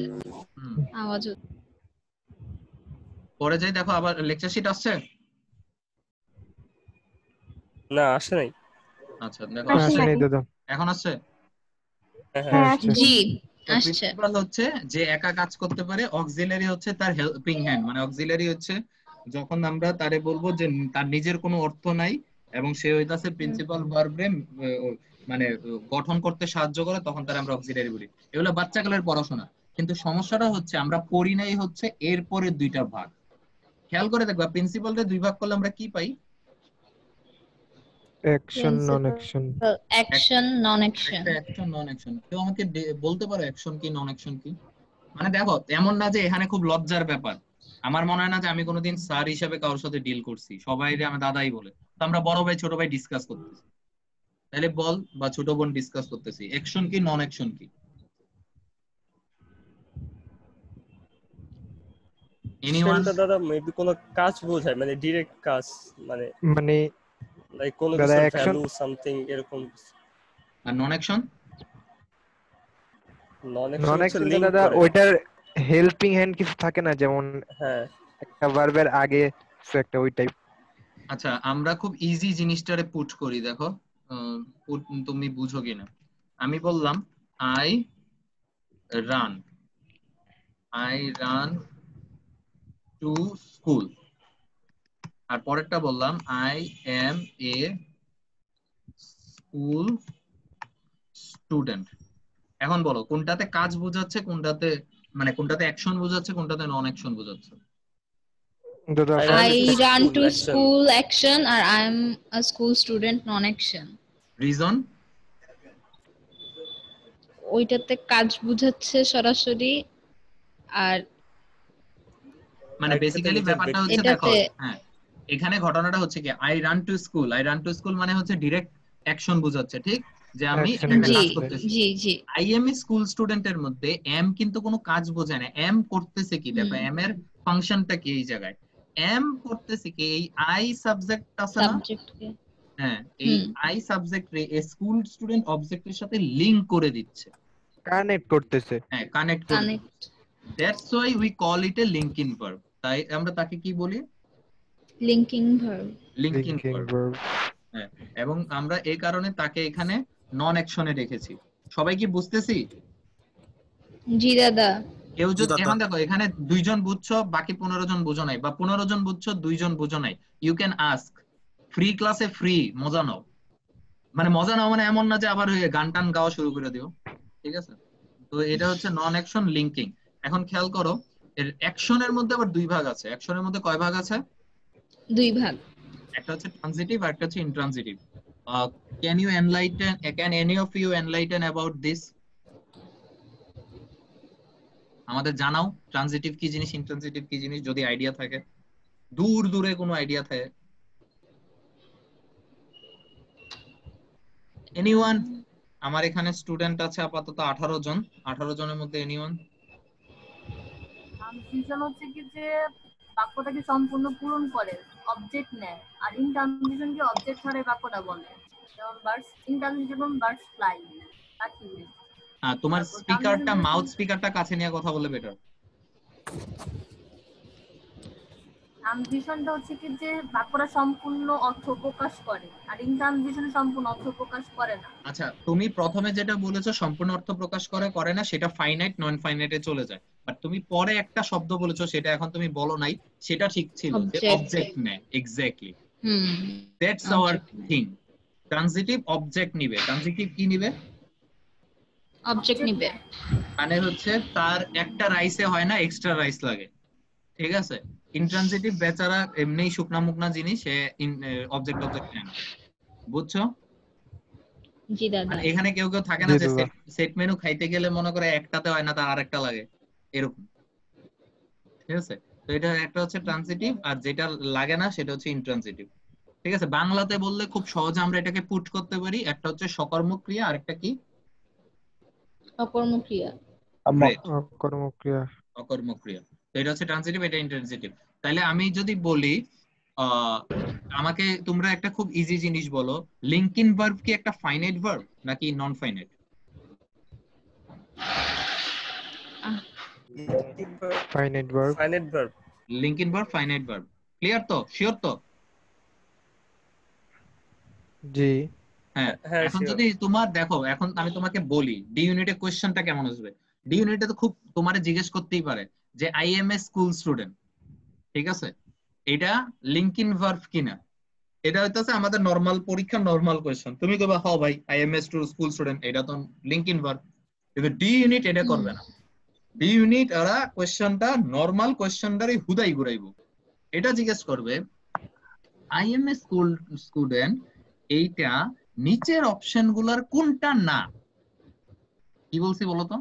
আওয়াজ পরে যাই, দেখো আবার লেকচার শিট আসছে। না, আসে নাই। আচ্ছা দেখো আসে আসছে, নাই দাদা। এখন আসছে। হ্যাঁ হ্যাঁ হ্যাঁ। আসছে। জি তো আসছে। প্রিন্সিপাল হচ্ছে যে একা কাজ করতে পারে, অক্সিলারি হচ্ছে তার হেল্পিং হ্যান্ড। মানে অক্সিলারি হচ্ছে যখন আমরা তারে বলবো যে তার নিজের কোনো অর্থ নাই এবং সে হইতাছে প্রিন্সিপাল ভার্বে মানে গঠন করতে সাহায্য করে, তখন তার আমরা অক্সিলারি বলি। এগুলো বাচ্চাকালের পড়াশোনা। কিন্তু সমস্যাটা হচ্ছে আমরা পড়ি নাই হচ্ছে এরপরে দুইটা ভাগ। খেয়াল করে দেখবা প্রিন্সিপালরে দুই ভাগ করলে আমরা কি পাই? অ্যাকশন নন প্রিন্সিপাল অ্যাকশন। অ্যাকশন নন অ্যাকশন। একটা অ্যাকশন নন অ্যাকশন। কেউ আমাকে বলতে পারো অ্যাকশন কি নন অ্যাকশন কি? মানে দেখো, এমন না যে এখানে খুব লজ্জার ব্যাপার। আমার মনে হয় না যে আমি কোনোদিন স্যার হিসেবে কারোর সাথে ডিল করছি, সবাই আমি দাদাই বলে। তো আমরা বড় ভাই ছোট ভাই ডিসকাস করতেছি, তাহলে বল, বা ছোট বোন ডিসকাস করতেছি, অ্যাকশন কি নন অ্যাকশন কি? এনিওয়ান? অ্যাকশনটা দাদা মেবি কোনো কাজ বোঝায়, মানে ডিরেক্ট কাজ, মানে মানে লাইক কোনো দাদা কিছুর অ্যাকশন। ভ্যালু সামথিং এরকম। আর নন অ্যাকশন? নন অ্যাকশন নন হচ্ছে অ্যাকশন লিংক দাদা করে। ওইটার হেল্পিং হ্যান্ড কিছু থাকে না, যেমন হ্যাঁ একটা ভার্বের আগে কিছু একটা ওই টাইপ। আচ্ছা, আমরা খুব ইজি জিনিসটারে পুট করি, দেখো তুমি বুঝো কিনা। আমি বললাম I run, I run to school. আর পরেরটা বললাম I am a school student. এখন বলো কোনটাতে কাজ বোঝাচ্ছে, কোনটাতে মানে কোনটাতে অ্যাকশন বোঝাচ্ছে, কোনটাতে নন অ্যাকশন বোঝাচ্ছে? দাদা I run I to first run school, to action. School action, আর I am a school student non action. Reason? ওইটাতে কাজ বুঝাচ্ছে সরাসরি, আর মানে আরেকটাতে বেসিক্যালি নিজের ব্যাপারটা হচ্ছে, ব্যক্তিত্ব। দেখো, এটাতে হ্যাঁ, এখানে ঘটনাটা হচ্ছে কি, I run to school, I run to school মানে হচ্ছে ডিরেক্ট অ্যাকশন বোঝাচ্ছে, ঠিক? যে আমি অ্যাকশন একটা জি কাজ বোঝাচ্ছে। করতেছি। জি জি। আই এম এ স্কুল স্টুডেন্টের মধ্যে এম কিন্তু কোনো কাজ বোঝায় না, এম করতেছে কি, দেখো এম এর ফাংশনটা কি এই জায়গায়। এম করতেছে কি, এই আই সাবজেক্ট আছে না, সাবজেক্টকে। হ্যাঁ, এই আই সাবজেক্ট রে স্কুল স্টুডেন্ট অবজেক্টের সাথে লিংক করে দিচ্ছে। কানেক্ট করতেছে। হ্যাঁ, কানেক্ট করে দিচ্ছে। Connect. That's why we call it a linking verb. তাই আমরা তাকে কি বলি? Linking verb. Linking linking verb. Verb. হ্যাঁ, এবং আমরা এই কারণে তাকে এখানে নন অ্যাকশনে রেখেছি। সবাই কি বুঝতেছি? জি দাদা। কেউ জি যদি, দাদা। এখন দেখো এখানে 2 জন বুঝছো, বাকি 15 জন বুঝো নাই, বা 15 জন বুঝছো 2 জন বুঝো নাই, ইউ ক্যান আস্ক। ফ্রি ক্লাসে ফ্রি মজা নাও। মানে মজা নাও মানে এমন না যে আবার গান টান গাওয়া শুরু করে দিও, ঠিক আছে? তো এটা হচ্ছে নন অ্যাকশন লিঙ্কিং। এখন খেয়াল করো, এর অ্যাকশনের মধ্যে আবার দুই ভাগ আছে। অ্যাকশনের মধ্যে কয় ভাগ আছে? 2 ভাগ। একটা হচ্ছে ট্রানজিটিভ আর একটা হচ্ছে intransitive. Can any of you enlighten about this? আমাদের জানাও ট্রানজিটিভ কি জিনিস, ইনট্রানজিটিভ কি জিনিস, যদি আইডিয়া থাকে, দূর দূরে কোনো আইডিয়া থাকে। এনিওয়ান? আমার এখানে স্টুডেন্ট আছে আপাতত 18 জন। 18 জনের মধ্যে এনিওয়ান? ট্রানজিশন হচ্ছে কি যে বাক্যটাকে সম্পূর্ণ পূরণ করে, অবজেক্ট নেয়। আর ইনট্রানজিশন কি অবজেক্ট ছাড়াই বাক্যটা বলে, যেমন বার্ডস ইনট্রানজিশন, যেমন বার্ডস ফ্লাই, পাখি উড়ে। তোমার তারপর স্পিকারটা, ট্রানজিশন মাউথ স্পিকারটা কাছে নিয়ে কথা বললে বেটার। ট্রানজিশনটা হচ্ছে কি যে বাক্যটা সম্পূর্ণ অর্থ প্রকাশ করে, আর ইনট্রানজিশন সম্পূর্ণ অর্থ প্রকাশ করে না। আচ্ছা, তুমি প্রথমে যেটা বলেছো সম্পূর্ণ অর্থ প্রকাশ করে করে না, সেটা ফাইনাইট নন ফাইনাইটে চলে যায়। বাট তুমি পরে একটা শব্দ বলেছো, সেটা এখন তুমি বলো নাই, সেটা ঠিক ছিল যে Object. অবজেক্ট নেয়। Exactly, hmm that's our object thing. Transitive object নিবে। ট্রানজিটিভ কি নিবে? object নিবে। মানে হচ্ছে তার একটা রাইসে হয় না, এক্সট্রা রাইস লাগে। ঠিক আছে? ইন্ট্রানজিটিভ বেচারা এমনিই শুকনা মুকনা জিনিস, সে অবজেক্ট অবজেক্ট নেয় না। বুঝছো? জি দাদা। মানে এখানে কেউ কেউ থাকে জি না যে দাদা। সেট মেনু খাইতে গেলে মনে করে একটাতে হয় না, তার আরেকটা লাগে, এরকম। ঠিক আছে? তো এটা একটা হচ্ছে ট্রানজিটিভ, আর যেটা লাগে না সেটা হচ্ছে ইন্ট্রানজিটিভ। ঠিক আছে? বাংলাতে বললে খুব সহজে আমরা এটাকে পুট করতে পারি। একটা হচ্ছে সকর্মক ক্রিয়া, আরেকটা কি? অকর্মক ক্রিয়া। Great. কর্মক্রিয়া। অকর্মক ক্রিয়া। তো এটা হচ্ছে ট্রানজিটিভ, এটা ইন্ট্রানজিটিভ। তাহলে আমি যদি বলি আমাকে তোমরা একটা খুব ইজি জিনিস বলো, লিঙ্কিং ভার্ব কি একটা ফাইনাইট ভার্ব নাকি non finite? Finite verb. Finite verb. Linking verb finite verb. Clear তো? শিওর তো? জি। হ্যাঁ। হ্যাঁ এখন sure. যদি তোমার দেখো, এখন আমি তোমাকে বলি ডি ইউনিটে কোশ্চেনটা কেমন আসবে। ডি ইউনিটে তো খুব তোমারে জিজ্ঞেস করতেই পারে যে I am a school student. ঠিক আছে? এটা লিঙ্কিং ভার্ব কিনা, এটা হইতাছে আমাদের নরমাল পরীক্ষা নরমাল কোশ্চেন। তুমি কইবা হ্যাঁ ভাই I am a school student, এটা তো লিঙ্কিং ভার্ব। কিন্তু ডি ইউনিট এটা করবে না। ডি ইউনিট ওরা কোশ্চেনটা নরমাল কোশ্চেনটারই হুদাই ঘুরাইবো। এটা জিজ্ঞেস করবে I am a school student, এইটা নিচের অপশন গুলার কোনটা না। কি বলছি বলো তো?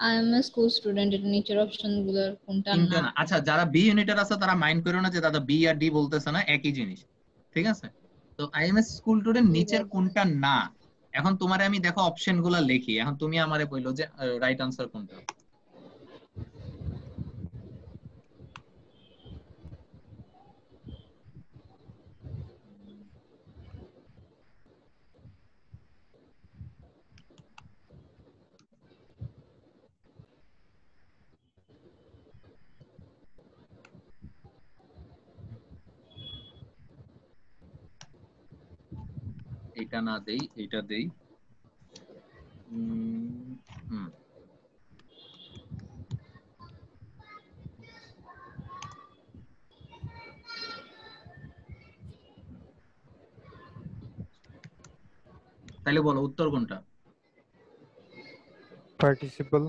I am a school student, এর নিচের অপশন গুলোর কোনটা তিনটা না? না। আচ্ছা, যারা বি ইউনিটের আছে তারা মাইন্ড করো না যে দাদা বি আর ডি বলতেছে না, একই জিনিস। ঠিক আছে? তো I am a school student জি নিচের দাদা। কোনটা না। এখন তোমারে আমি দেখো অপশন গুলা লিখি, এখন তুমি আমারে বললো যে রাইট আনসার কোনটা। এটা না দেই, এটা দেই। হুম। তাহলে বলো উত্তর কোনটা? পার্টিসিপল।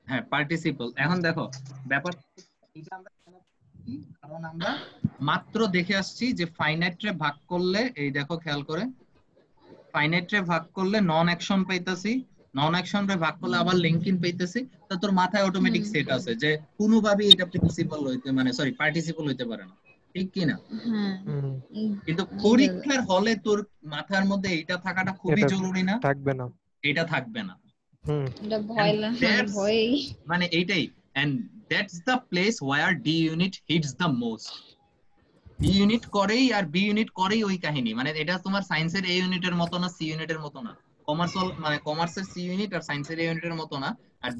হ্যাঁ, পার্টিসিপল। এখন দেখো ব্যাপার, এটা আমরা কেন করছি? কারণ আমরা মাত্র দেখে আসছি যে ফাইনাইটরে ভাগ করলে, এই দেখো খেয়াল করে, ফাইনাইটরে ভাগ করলে নন অ্যাকশন পাইতাছি, নন অ্যাকশন রে ভাগ করলে আবার লিঙ্কিং পাইতেছি। তো তোর মাথায় অটোমেটিক সেট আছে যে কোনোভাবেই এটা প্রিন্সিপাল হইতে, মানে সরি পার্টিসিপল হইতে পারে না। ঠিক কি না? হ্যাঁ কিন্তু জি দাদা। পরীক্ষার হলে তোর মাথার মধ্যে এটা থাকাটা খুবই এটা জরুরি না? থাকবে না। এটা থাকবে না। এটা And মানে that's ভয়ই। মানে এইটাই, and that's the place where D unit hits the most. D unit করেই, আর বি ইউনিট করেই ওই কাহিনী। মানে এটা তোমার সায়েন্সের এ ইউনিটের মতো না, সি ইউনিটের মতো না। কমার্সাল মানে কমার্সের সি ইউনিট আর সায়েন্সের এ ইউনিটের মতো না। আর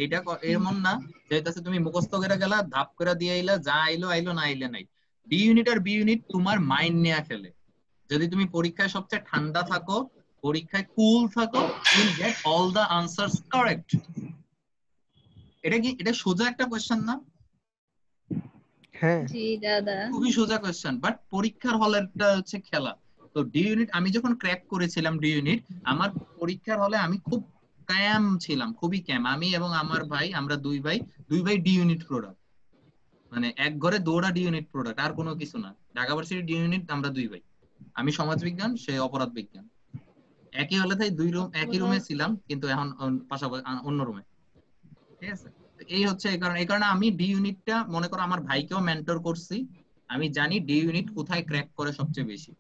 এটা এমন না যে হইতাছে তুমি মুখস্থ করে গেলা, ধাপ করে দিয়ে আইলা, যা আইলো আইলো, না আইলে নাই। ডি ইউনিট আর বি ইউনিট তোমার মাইন্ড নিয়ে খেলে। যদি তুমি পরীক্ষায় সবচেয়ে ঠান্ডা থাকো, পরীক্ষায় কুল থাকো, you will get all the answers correct. এটা কি, এটা সোজা একটা কোশ্চেন না? হ্যাঁ। জি দাদা। খুবই সোজা কোশ্চেন, বাট পরীক্ষার হলেরটা হচ্ছে খেলা। তো ডি ইউনিট আমি যখন ক্র্যাক করেছিলাম ডি ইউনিট, আমার পরীক্ষার হলে আমি খুব ক্যাম ছিলাম, খুবই ক্যাম। আমি এবং আমার ভাই, আমরা দুই ভাই ডি ইউনিট প্রোডাক্ট। মানে এক ঘরে দৌড়া ডি ইউনিট প্রোডাক্ট, আর কোনো কিছু না। ঢাকা ভার্সিটি ডি ইউনিট আমরা দুই ভাই। আমি সমাজবিজ্ঞান, সে অপরাধ বিজ্ঞান। একই হলে তাই দুই রুম, একই রুমে ছিলাম, কিন্তু এখন পাশাপাশি অন্য রুমে। ঠিক আছে? এই হচ্ছে এই কারণে আমি ডি ইউনিটটা মনে করো আমার ভাইকেও মেন্টর করছি। আমি জানি ডি ইউনিট কোথায় ক্র্যাক করে সবচেয়ে বেশি।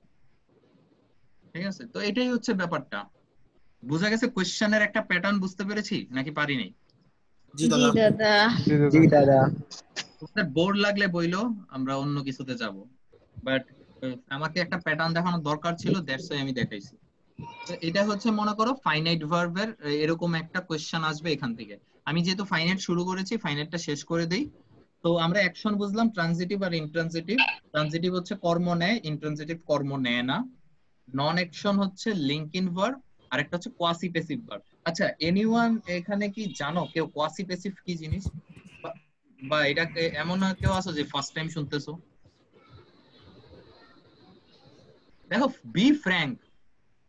ঠিক আছে? তো এটাই হচ্ছে ব্যাপারটা। বুঝা গেছে? কোশ্চেনের একটা প্যাটার্ন বুঝতে পেরেছি নাকি পারি নাই? জি জি দাদা। দাদা। জি দাদা। তোমাদের বোর্ড লাগলে বইলো, আমরা অন্য কিছুতে যাব, বাট আমাকে একটা প্যাটার্ন দেখানোর দরকার ছিল, দ্যাটস ওয়াই আমি দেখাইছি। তো এটা হচ্ছে মনে করো ফাইনাইট ভার্বের এরকম একটা কোশ্চেন আসবে এখান থেকে। আমি যেহেতু ফাইনাইট শুরু করেছি, ফাইনাইটটা শেষ করে দেই। তো আমরা অ্যাকশন বুঝলাম ট্রানজিটিভ আর ইন্ট্রানজিটিভ। ট্রানজিটিভ হচ্ছে কর্ম নেয়, ইন্ট্রানজিটিভ কর্ম নেয় না। নন অ্যাকশন হচ্ছে লিঙ্ক ইন ভার্ব, আর একটা হচ্ছে কোয়াসি প্যাসিভ ভার্ব। আচ্ছা, এনিওয়ান এখানে কি জানো কেউ কোয়াসি প্যাসিভ কি জিনিস? বা- বা এটা এমন কেউ আছো যে ফার্স্ট টাইম শুনতেছো? দেখো, বি ফ্র্যাঙ্ক,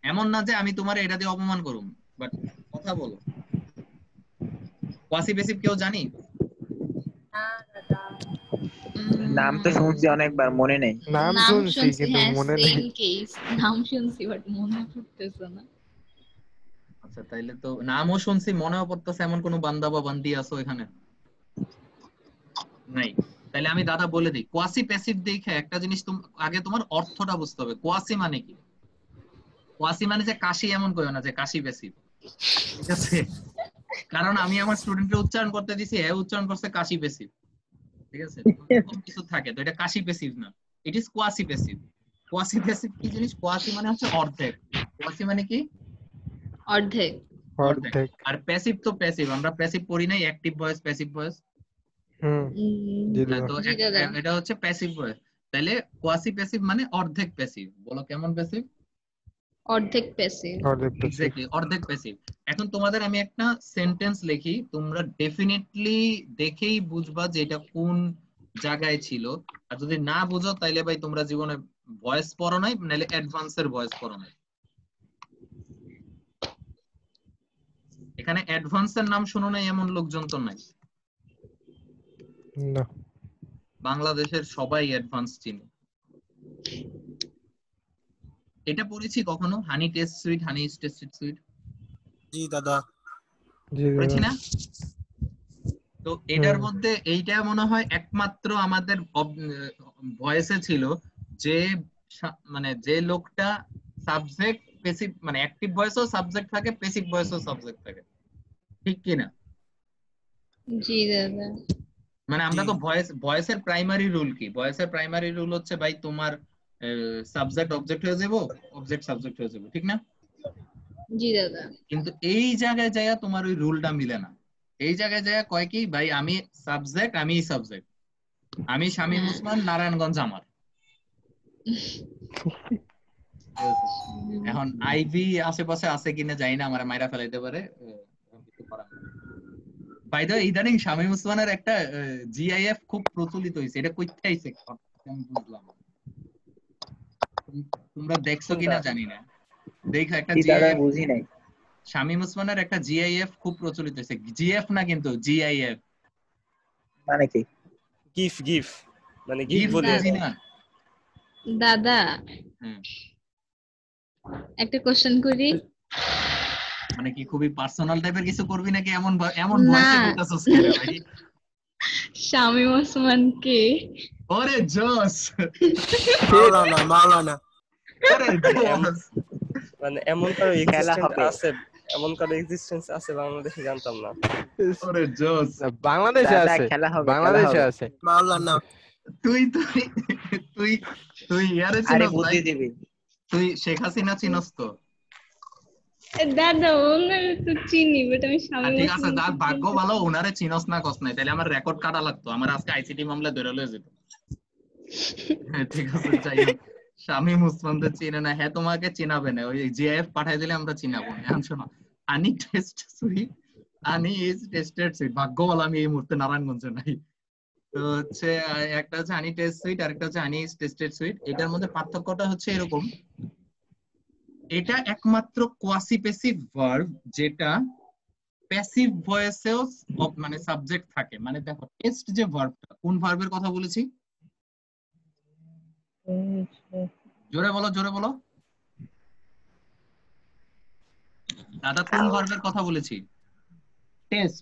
এমন না যে আমি তোমার এটা দিয়ে অপমান করুম, বাট কথা বলো। কোয়াসি প্যাসিভ কেউ জানি? না দাদা। নাম তো শুনছি অনেকবার, মনে নেই। নাম নাম শুনছি শুনছি, কিন্তু হ্যাঁ মনে সেম নেই। কেস, নাম শুনছি বাট মনে পড়তেছে না। আচ্ছা, তাইলে তো নামও শুনছি মনেও পড়তেছে, এমন কোনো বান্দা বা বান্দি আছো এখানে? নাই। তাহলে আমি দাদা বলে দিই, কোয়াসি প্যাসিভ দেখে একটা জিনিস আগে তোমার অর্থটা বুঝতে হবে। কোয়াসি মানে কি? কোয়াসি মানে যে কাশি, এমন কইও না যে কাশি প্যাসিভ, ঠিক আছে? কারণ আমি আমার স্টুডেন্টকে উচ্চারণ করতে দিছি, হ্যাঁ উচ্চারণ করছে কাশি প্যাসিভ, ঠিক আছে? এরকম কিছু থাকে, তো এটা কাশি প্যাসিভ না, it is quasi passive. Quasi passive কি জিনিস? কোয়াসি মানে হচ্ছে অর্ধেক। কোয়াসি মানে কি? অর্ধেক। অর্ধেক। অর্ধেক। আর প্যাসিভ তো প্যাসিভ, আমরা প্যাসিভ পড়ি নাই, অ্যাক্টিভ ভয়েস, প্যাসিভ ভয়েস। হুম। জি দাদা। তো জি দাদা। এটা হচ্ছে প্যাসিভ ভয়েস। তাহলে কোয়াসি প্যাসিভ মানে অর্ধেক প্যাসিভ। বলো কেমন প্যাসিভ? অর্ধেক প্যাসিভ। অর্ধেক প্যাসিভ। এক্স্যাক্টলি, অর্ধেক প্যাসিভ। এখন তোমাদের আমি একটা সেন্টেন্স লিখি, তোমরা ডেফিনেটলি দেখেই বুঝবা যে এটা কোন জায়গায় ছিল। আর যদি না বুঝো তাইলে ভাই তোমরা জীবনে ভয়েস পড়ো নাই, নাহলে অ্যাডভান্সের ভয়েস পড়ো নাই। এখানে অ্যাডভান্সের নাম শুনো নাই এমন লোকজন তো নাই। না। বাংলাদেশের সবাই অ্যাডভান্স চিনে। এটা পড়েছি কখনো, honey taste sweet, honey is tasted sweet, জি দাদা। জি পড়েছি দাদা। না? তো এটার মধ্যে এইটা মনে হয় একমাত্র আমাদের ভয়েসে ছিল যে মানে যে লোকটা সাবজেক্ট প্যাসিভ, মানে অ্যাক্টিভ ভয়েসও সাবজেক্ট থাকে, প্যাসিভ ভয়েসও সাবজেক্ট থাকে, ঠিক কি না? জি দাদা। মানে আমরা জি। তো ভয়েসের প্রাইমারি রুল কি? ভয়েসের প্রাইমারি রুল হচ্ছে ভাই তোমার সাবজেক্ট অবজেক্ট হয়ে যাবো, অবজেক্ট সাবজেক্ট হয়ে যাবো, ঠিক না? জি দাদা। কিন্তু এই জায়গায় যায়া তোমার ওই রুলটা মিলে না। এই জায়গায় যায়া কয় কি, ভাই আমি সাবজেক্ট, আমি সাবজেক্ট, আমি শামীম ওসমান, নারায়ণগঞ্জ আমার। এখন আইভি আশেপাশে আছে কিনা জানি না, আমার মাইরা ফেলাইতে পারে, কিছু করার নাই। বাই দ্য ওয়ে, ইদানিং শামীম ওসমানের একটা জিআইএফ খুব প্রচলিত হয়েছে, এটা কইতে আইছে আমি বুঝলাম। তোমরা দেখছো কিনা জানি না, দেখো একটা জি দাদা, জিআইএফ, বুঝি নাই। শামীম ওসমানের একটা জিআইএফ খুব প্রচলিত হয়েছে। জিএফ না কিন্তু, জিআইএফ। মানে কি? গিফ গিফ মানে গিফট গিফট বলি বুঝি আমরা। না। দাদা হুম, একটা কোশ্চেন করি। মানে কি খুবই পার্সোনাল টাইপের কিছু করবি নাকি? এমন এমন না। ভয়েসে কইতাছস কেন ভাই? শামীম ওসমান কে? ওরে জোস, মাওলানা মাওলানা। ওরে জোস। মানে এমন কারো খেলা এক্সিস্টেন্স হবে। আছে, এমন কারো এক্সিস্টেন্স আছে বাংলাদেশে, জানতাম না। ওরে জোস। বাংলাদেশে দাদা, আছে। খেলা হবে, খেলা বাংলাদেশে হবে। আছে। মাওলানা। তুই তুই তুই তুই ইয়ারে আরে চিনস ভাই? বুদ্ধিজীবী। তুই শেখ হাসিনা চিনস তো? দাদা ওনারে তো চিনি বাট আমি শামীম ঠিক আছে, ওসমান যাক ভাগ্য ভালো উনারে চিনস না, কস নাই, তাহলে আমার রেকর্ড কাটা লাগতো, আমার আজকে আইসিটি মামলা ধরে লয়ে যেত। হ্যাঁ, ঠিক আছে, যাই হোক, শামীম ওসমান তো চিনে না, হ্যাঁ তোমাকে চিনাবে না, ওই জিআইএফ পাঠাই দিলে আমরা চিনাবো না। এখন শোনো, আনি টেস্ট সুইট, আনি ইজ টেস্টেড সুইট, ভাগ্য ভালো আমি এই মুহূর্তে নারায়ণগঞ্জে নাই। তো হচ্ছে একটা হচ্ছে আনি টেস্ট সুইট, আর একটা হচ্ছে আনি ইজ টেস্টেড সুইট। এটার মধ্যে পার্থক্যটা হচ্ছে এরকম, এটা একমাত্র কোয়াসি প্যাসিভ ভার্ব যেটা প্যাসিভ ভয়েসেও মানে সাবজেক্ট থাকে। মানে দেখো, টেস্ট যে ভার্বটা, কোন ভার্বের কথা বলেছি? জোরে বলো, জোরে বলো দাদা, কোন ভার্বের কথা বলেছি? টেস্ট।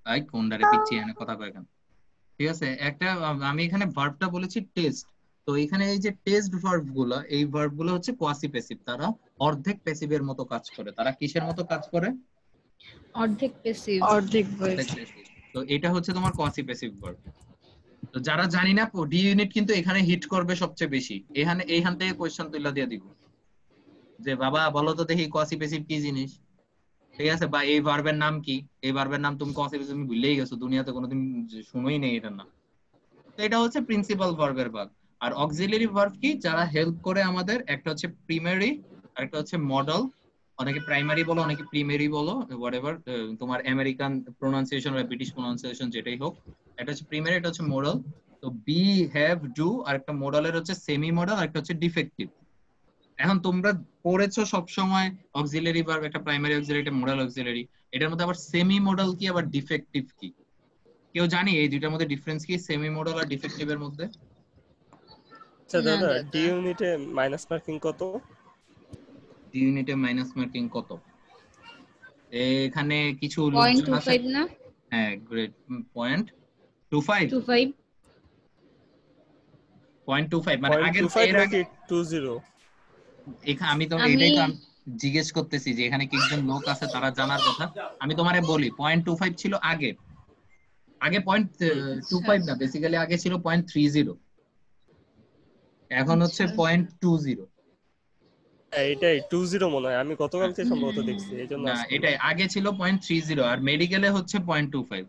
আই কোনটারে পিচ্ছি এখানে কথা কয় কেন? ঠিক আছে, একটা আমি এখানে ভার্বটা বলেছি টেস্ট। তো এখানে এই যে টেস্ট ভার্ব গুলো, এই ভার্ব গুলো হচ্ছে কোয়াসি প্যাসিভ, তারা অর্ধেক প্যাসিভের মতো কাজ করে। তারা কিসের মতো কাজ করে? অর্ধেক প্যাসিভ। অর্ধেক ভয়েস। তো এটা হচ্ছে তোমার কোয়াসি প্যাসিভ ভার্ব। তো যারা জানি না ডি ইউনিট কিন্তু এখানে হিট করবে সবচেয়ে বেশি। এইখান থেকে কোশ্চেন তুইলা দিয়ে দিব যে বাবা বলো তো দেখি কোয়াসি প্যাসিভ কি জিনিস, ঠিক আছে, বা এই ভার্বের নাম কি, এই ভার্বের নাম তুমি কোয়াসি প্যাসিভ তুমি ভুলেই গেছো, দুনিয়াতে কোনোদিন শুনোই নেই এটার নাম। তো এটা হচ্ছে প্রিন্সিপাল ভার্বের ভাগ। আর অক্সিলারি ভার্ব কি, যারা হেল্প করে আমাদের, একটা হচ্ছে প্রাইমারি আর একটা হচ্ছে মডেল। অনেকে প্রাইমারি বলো, অনেকে প্রিমারি বলো, হোয়াটএভার তোমার আমেরিকান প্রোনাউন্সিয়েশন বা ব্রিটিশ প্রোনাউন্সিয়েশন যেটাই হোক। এটা হচ্ছে প্রিমারি, এটা হচ্ছে মডেল। তো বি, হ্যাভ, ডু, আর একটা মডেলের হচ্ছে সেমি মডেল আর একটা হচ্ছে ডিফেক্টিভ। এখন তোমরা পড়েছো সব সময় অক্সিলারি ভার্ব একটা প্রাইমারি অক্সিলারি একটা মডেল অক্সিলারি, এটার মধ্যে আবার সেমি মডেল কি আবার ডিফেক্টিভ কি, কেউ জানি এই দুইটার মধ্যে ডিফারেন্স কি, সেমি মডেল আর ডিফেক্টিভের মধ্যে? আচ্ছা না দাদা, দাদা। ডি ইউনিটে মাইনাস মার্কিং কত? ডি ইউনিটে মাইনাস মার্কিং কত? এখানে কিছু লোকজন আছে। 0.25 না? হ্যাঁ, গ্রেট। 0.25 25 0.25 মানে আগের 0.25 এর নাকি আগে 20? এখানে আমি তো আমি এটাই তো জিজ্ঞেস করতেছি যে এখানে কি একজন লোক আছে তারা জানার কথা। আমি তোমারে বলি 0.25 ছিল আগে। আগে 0.25 না, বেসিক্যালি আগে ছিল 0.30, এখন হচ্ছে 0.20। এটাই 20 মনে হয়, আমি গতকালকে সম্ভবত দেখছি, এই জন্য না, এটাই আগে ছিল 0.30 আর মেডিকেলে হচ্ছে 0.25।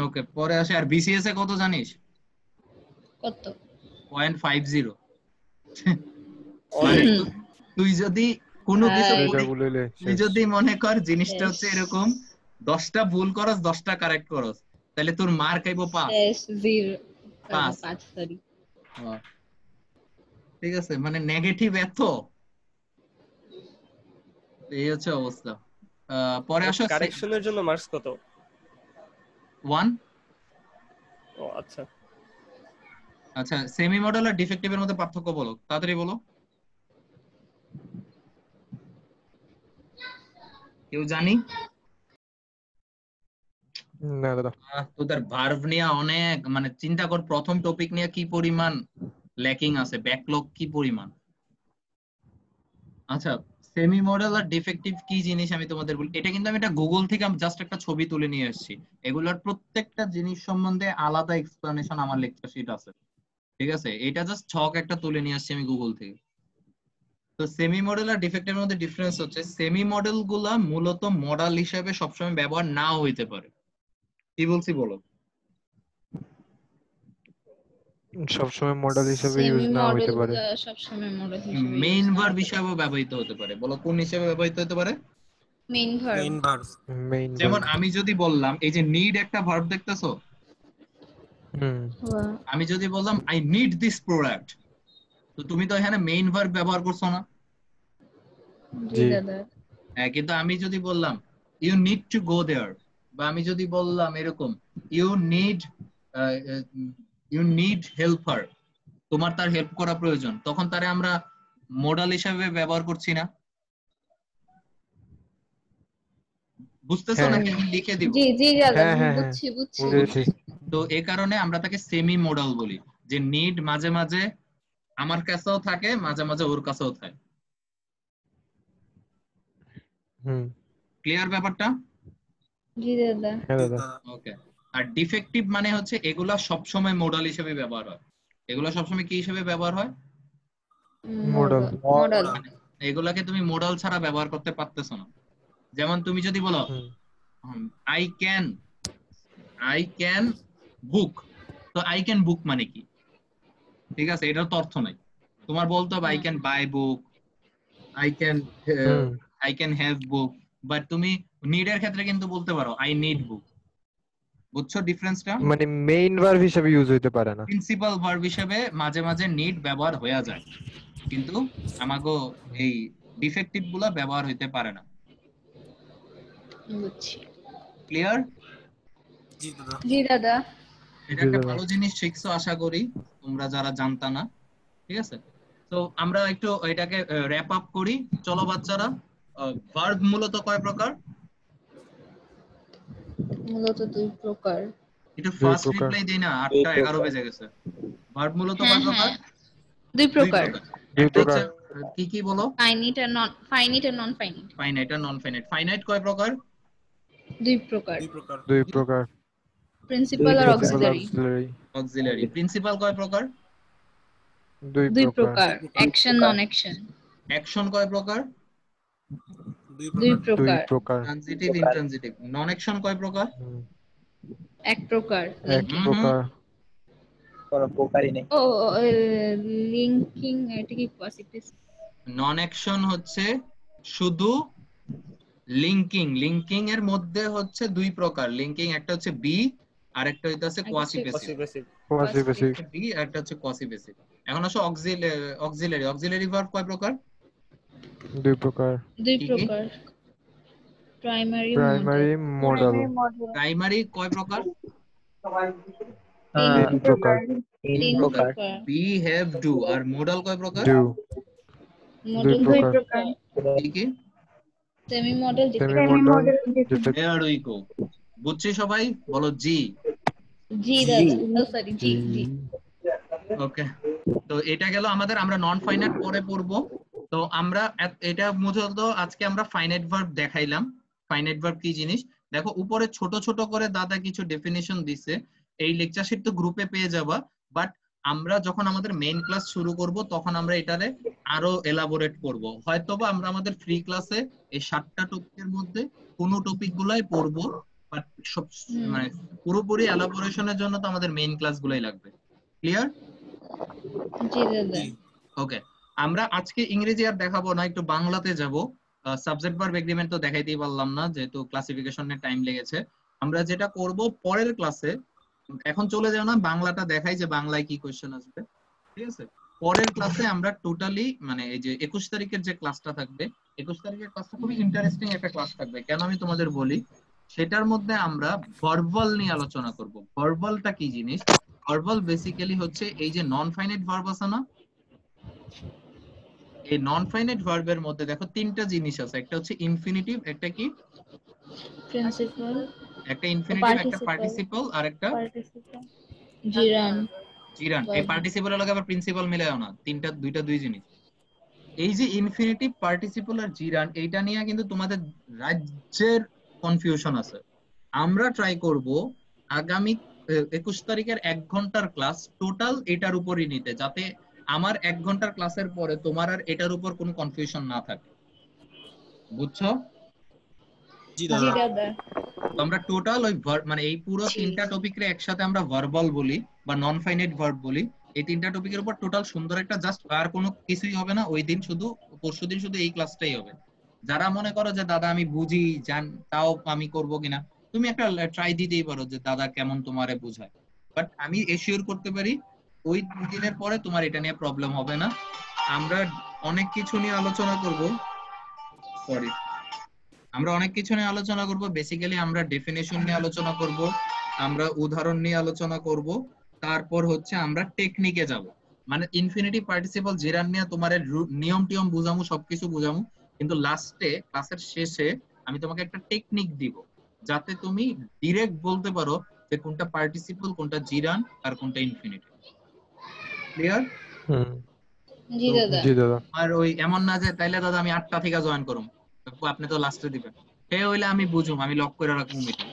ওকে, পরে আসে। আর বিসিএস এ কত জানিস? কত? 0.50। মানে তুই যদি কোনো কিছু তুই যদি মনে কর জিনিসটা হচ্ছে এরকম 10টা ভুল করস 10টা কারেক্ট করস, তাহলে তোর মার্ক আইবো 5। 5 সরি। ঠিক আছে, মানে নেগেটিভ এত, এই হচ্ছে অবস্থা। পরে আসো কারেকশনের জন্য মার্কস কত? 1। ও আচ্ছা। আচ্ছা, সেমি মডেল আর ডিফেক্টিভের মধ্যে পার্থক্য বলো, তাড়াতাড়ি বলো। কেউ জানি? না দাদা। তোদের ভার্ব নিয়ে অনেক, মানে চিন্তা কর প্রথম টপিক নিয়ে কি পরিমাণ ল্যাকিং আছে, ব্যাকলগ কি পরিমাণ। আচ্ছা, সেমি মডেল আর ডিফেক্টিভ কি জিনিস আমি তোমাদের বলি। এটা কিন্তু আমি এটা গুগল থেকে জাস্ট একটা ছবি তুলে নিয়ে এসেছি। এগুলোর প্রত্যেকটা জিনিস সম্বন্ধে আলাদা এক্সপ্লেনেশন আমার লেকচার শিট আছে, ঠিক আছে। এটা জাস্ট ছক একটা তুলে নিয়ে আসছি আমি গুগল থেকে। তো সেমি মডেল আর ডিফেক্টিভের মধ্যে ডিফারেন্স হচ্ছে, সেমি মডেল গুলা মূলত মডেল হিসেবে সবসময় ব্যবহার নাও হইতে পারে। কি বলছি বলো? সবসময় মডেল হিসেবে ইউজ না হইতে পারে, সবসময় মডেল হিসেবে মেইন ভার্ব হিসেবে ব্যবহৃত হতে পারে। বলো কোন হিসেবে ব্যবহৃত হতে পারে? Main verb. Main verb. Main. যেমন আমি যদি বললাম এই যে নিড একটা ভার্ব দেখতেছো, আমি যদি বললাম আই নিড দিস প্রোডাক্ট, তো তুমি তো এখানে মেইন ভার্ব ব্যবহার করছো না? জি দাদা। হ্যাঁ, কিন্তু আমি যদি বললাম ইউ নিড টু গো দেয়ার, বা আমি যদি বললাম এরকম ইউ নিড হেল্প হার, তোমার তার হেল্প করা প্রয়োজন, তখন তারে আমরা মডেল হিসেবে ব্যবহার করছি না? বুঝতেছো নাকি আমি লিখে দিব? জি জি দাদা, বুঝছি বুঝছি। তো এই কারণে আমরা তাকে সেমি মডেল বলি, যে নিড মাঝে মাঝে আমার কাছেও থাকে, মাঝে মাঝে ওর কাছেও থাকে। ক্লিয়ার ব্যাপারটা? জি দাদা। ওকে। আর ডিফেক্টিভ মানে হচ্ছে এগুলা সব সময় মডেল হিসেবে ব্যবহার হয়। এগুলা সব সময় কি হিসেবে ব্যবহার হয়? মডেল। এগুলাকে তুমি মডেল ছাড়া ব্যবহার করতে পারতেছো না। যেমন তুমি যদি বলো আই ক্যান বুক, তো আই ক্যান বুক মানে কি? ঠিক আছে, এটার তো অর্থ নাই। তোমার বলতে হবে I can buy book, I can have book, but তুমি নিডের ক্ষেত্রে কিন্তু বলতে পারো আই নিড বুক। বুঝছো ডিফারেন্সটা? মানে মেইন ভার্ব হিসেবে ইউজ হইতে পারে না, প্রিন্সিপাল ভার্ব হিসেবে মাঝে মাঝে নিড ব্যবহার হয়ে যায়, কিন্তু আমাগো এই ডিফেক্টিভ গুলা ব্যবহার হইতে পারে না। বুঝছি। ক্লিয়ার? জি দাদা। এটা একটা ভালো জিনিস শিখছো আশা করি তোমরা যারা জানতা না, ঠিক আছে। তো আমরা একটু এটাকে র‍্যাপ আপ করি। চলো বাচ্চারা, ভার্ব মূলত কয় প্রকার? মূলত 2 প্রকার। এটা ফার্স্ট রিপ্লাই দেই না, 8টা 11 বেজে গেছে। ভার্ব মূলত কয় প্রকার? 2 প্রকার। একটা হচ্ছে কি কি বলো? ফাইনাইট আর নন ফাইনাইট। ফাইনাইট আর নন ফাইনাইট। ফাইনাইট কয় প্রকার? দুই প্রকার, দুই প্রকার। প্রিন্সিপাল আর অক্সিলারি। অক্সিলারি। প্রিন্সিপাল কয় প্রকার? দুই প্রকার, অ্যাকশন নন অ্যাকশন। অ্যাকশন কয় প্রকার? দুই প্রকার, ট্রানজিটিভ ইনট্রানজিটিভ। নন অ্যাকশন কয় প্রকার? এক প্রকার। এক প্রকার। কোনো প্রকারই নেই। ও লিংকিং, এটা কি কোয়াসিটিভ? নন অ্যাকশন হচ্ছে শুধু লিংকিং। লিংকিং এর মধ্যে হচ্ছে দুই প্রকার লিংকিং, একটা হচ্ছে বি আর একটা হচ্ছে কোয়াসি বেসিক। বি আর একটা হচ্ছে কোয়াসি বেসিক। এখন আসো অক্সিলারি। অক্সিলারি ভার্ব কয় প্রকার? দুই প্রকার। Primary model. প্রাইমারি কয় প্রকার? তিন প্রকার। তিন প্রকার। Be have do. আর মডেল কয় প্রকার? মডেল দুই প্রকার। কি? Semi modal, There we go. বুঝছি সবাই? বলো জি। জি দাদা, সরি জি। ওকে, তো এটা গেল আমাদের। আমরা নন ফাইনাইট পরে পড়বো। তো আমরা এটা মূলত আজকে আমরা ফাইনাইট ভার্ব দেখাইলাম। ফাইনাইট ভার্ব কি জিনিস দেখো, উপরে ছোট ছোট করে দাদা কিছু ডেফিনিশন দিছে। এই লেকচার শিট তো গ্রুপে পেয়ে যাবা, বাট আমরা যখন আমাদের মেইন ক্লাস শুরু করব তখন আমরা এটারে আরো এলাবোরেট করব। হয়তোবা আমরা আমাদের ফ্রি ক্লাসে এই 7টা টপিকের মধ্যে কোনো টপিক গুলাই পড়বো, বাট সব মানে পুরোপুরি এলাবোরেশনের জন্য তো আমাদের মেইন ক্লাসগুলাই লাগবে। ক্লিয়ার? জি দাদা। ওকে, আমরা আজকে ইংরেজি আর দেখাবো না, একটু বাংলাতে যাব। সাবজেক্ট ভার্ব এগ্রিমেন্ট তো দেখাইতেই পারলাম না, যেহেতু ক্লাসিফিকেশনের টাইম লেগেছে। আমরা যেটা করব পরের ক্লাসে, এখন চলে যাও না, বাংলাটা দেখাই যে বাংলায় কি কোশ্চেন আসবে, ঠিক আছে? পরের ক্লাসে আমরা টোটালি মানে এই যে 21 তারিখের যে ক্লাসটা থাকবে, 21 তারিখের ক্লাসটা খুবই ইন্টারেস্টিং একটা ক্লাস থাকবে। কেন আমি তোমাদের বলি, সেটার মধ্যে আমরা ভার্বাল নিয়ে আলোচনা করব। ভার্বালটা কি জিনিস? ভার্বাল বেসিক্যালি হচ্ছে এই যে নন ফাইনাইট ভার্ব আছে না, এই নন ফাইনাইট ভার্বের মধ্যে দেখো তিনটা জিনিস আছে। একটা হচ্ছে ইনফিনিটিভ, একটা কি প্রিন্সিপাল, একটা ইনফিনিটিভ, একটা পার্টিসিপল, আর একটা জিরান। এই পার্টিসিপল এর লগে আবার প্রিন্সিপাল মিলায়ও না, দুইটা দুই জিনিস। এই যে ইনফিনিটিভ, পার্টিসিপল আর জিরান, এইটা নিয়ে কিন্তু তোমাদের রাজ্যের কনফিউশন আছে। আমরা ট্রাই করব আগামী 21 তারিখের 1 ঘন্টার ক্লাস টোটাল এটার উপরই নিতে, যাতে আমার 1 ঘন্টার ক্লাসের পরে তোমার আর এটার উপর কোনো কনফিউশন না থাকে। বুঝছো? জি দাদা। আমরা টোটাল ওই মানে এই পুরো তিনটা টপিকরে একসাথে আমরা ভার্বাল বলি বা নন ফাইনাইট ভার্ব বলি। এই তিনটা টপিকের উপর টোটাল সুন্দর একটা জাস্ট আর কোনো কিছুই হবে না। ওই দিন শুধু পরশুদিন শুধু এই ক্লাসটাই হবে। যারা মনে করো যে দাদা আমি বুঝি জান, তাও আমি করব কিনা, তুমি একটা ট্রাই দিতেই পারো যে দাদা কেমন তোমারে বোঝায়। বাট আমি এশিওর করতে পারি ওই দিনের পরে তোমার এটা নিয়ে প্রবলেম হবে না। আমরা অনেক কিছু নিয়ে আলোচনা করব। আমরা অনেক কিছু নিয়ে আলোচনা করব। বেসিক্যালি আমরা ডেফিনেশন নিয়ে আলোচনা করব, আমরা উদাহরণ নিয়ে আলোচনা করব, তারপর হচ্ছে আমরা টেকনিকে যাব। মানে ইনফিনিটিভ, পার্টিসিপল, জিরান নিয়ে তোমার নিয়ম টিয়ম বুঝামু, সবকিছু বুঝামু, কিন্তু লাস্টে ক্লাসের শেষে আমি তোমাকে একটা টেকনিক দিব, যাতে তুমি ডাইরেক্ট বলতে পারো যে কোনটা পার্টিসিপল, কোনটা জিরান, আর কোনটা ইনফিনিটিভ। ক্লিয়ার? জি দাদা। আর ওই এমন না যে তাইলে দাদা আমি 8টা থেকে জয়েন করুম, আপনি তো লাস্টে দিবেন, হে হইলে আমি বুঝুম, আমি লক করে রাখবো মিটিং।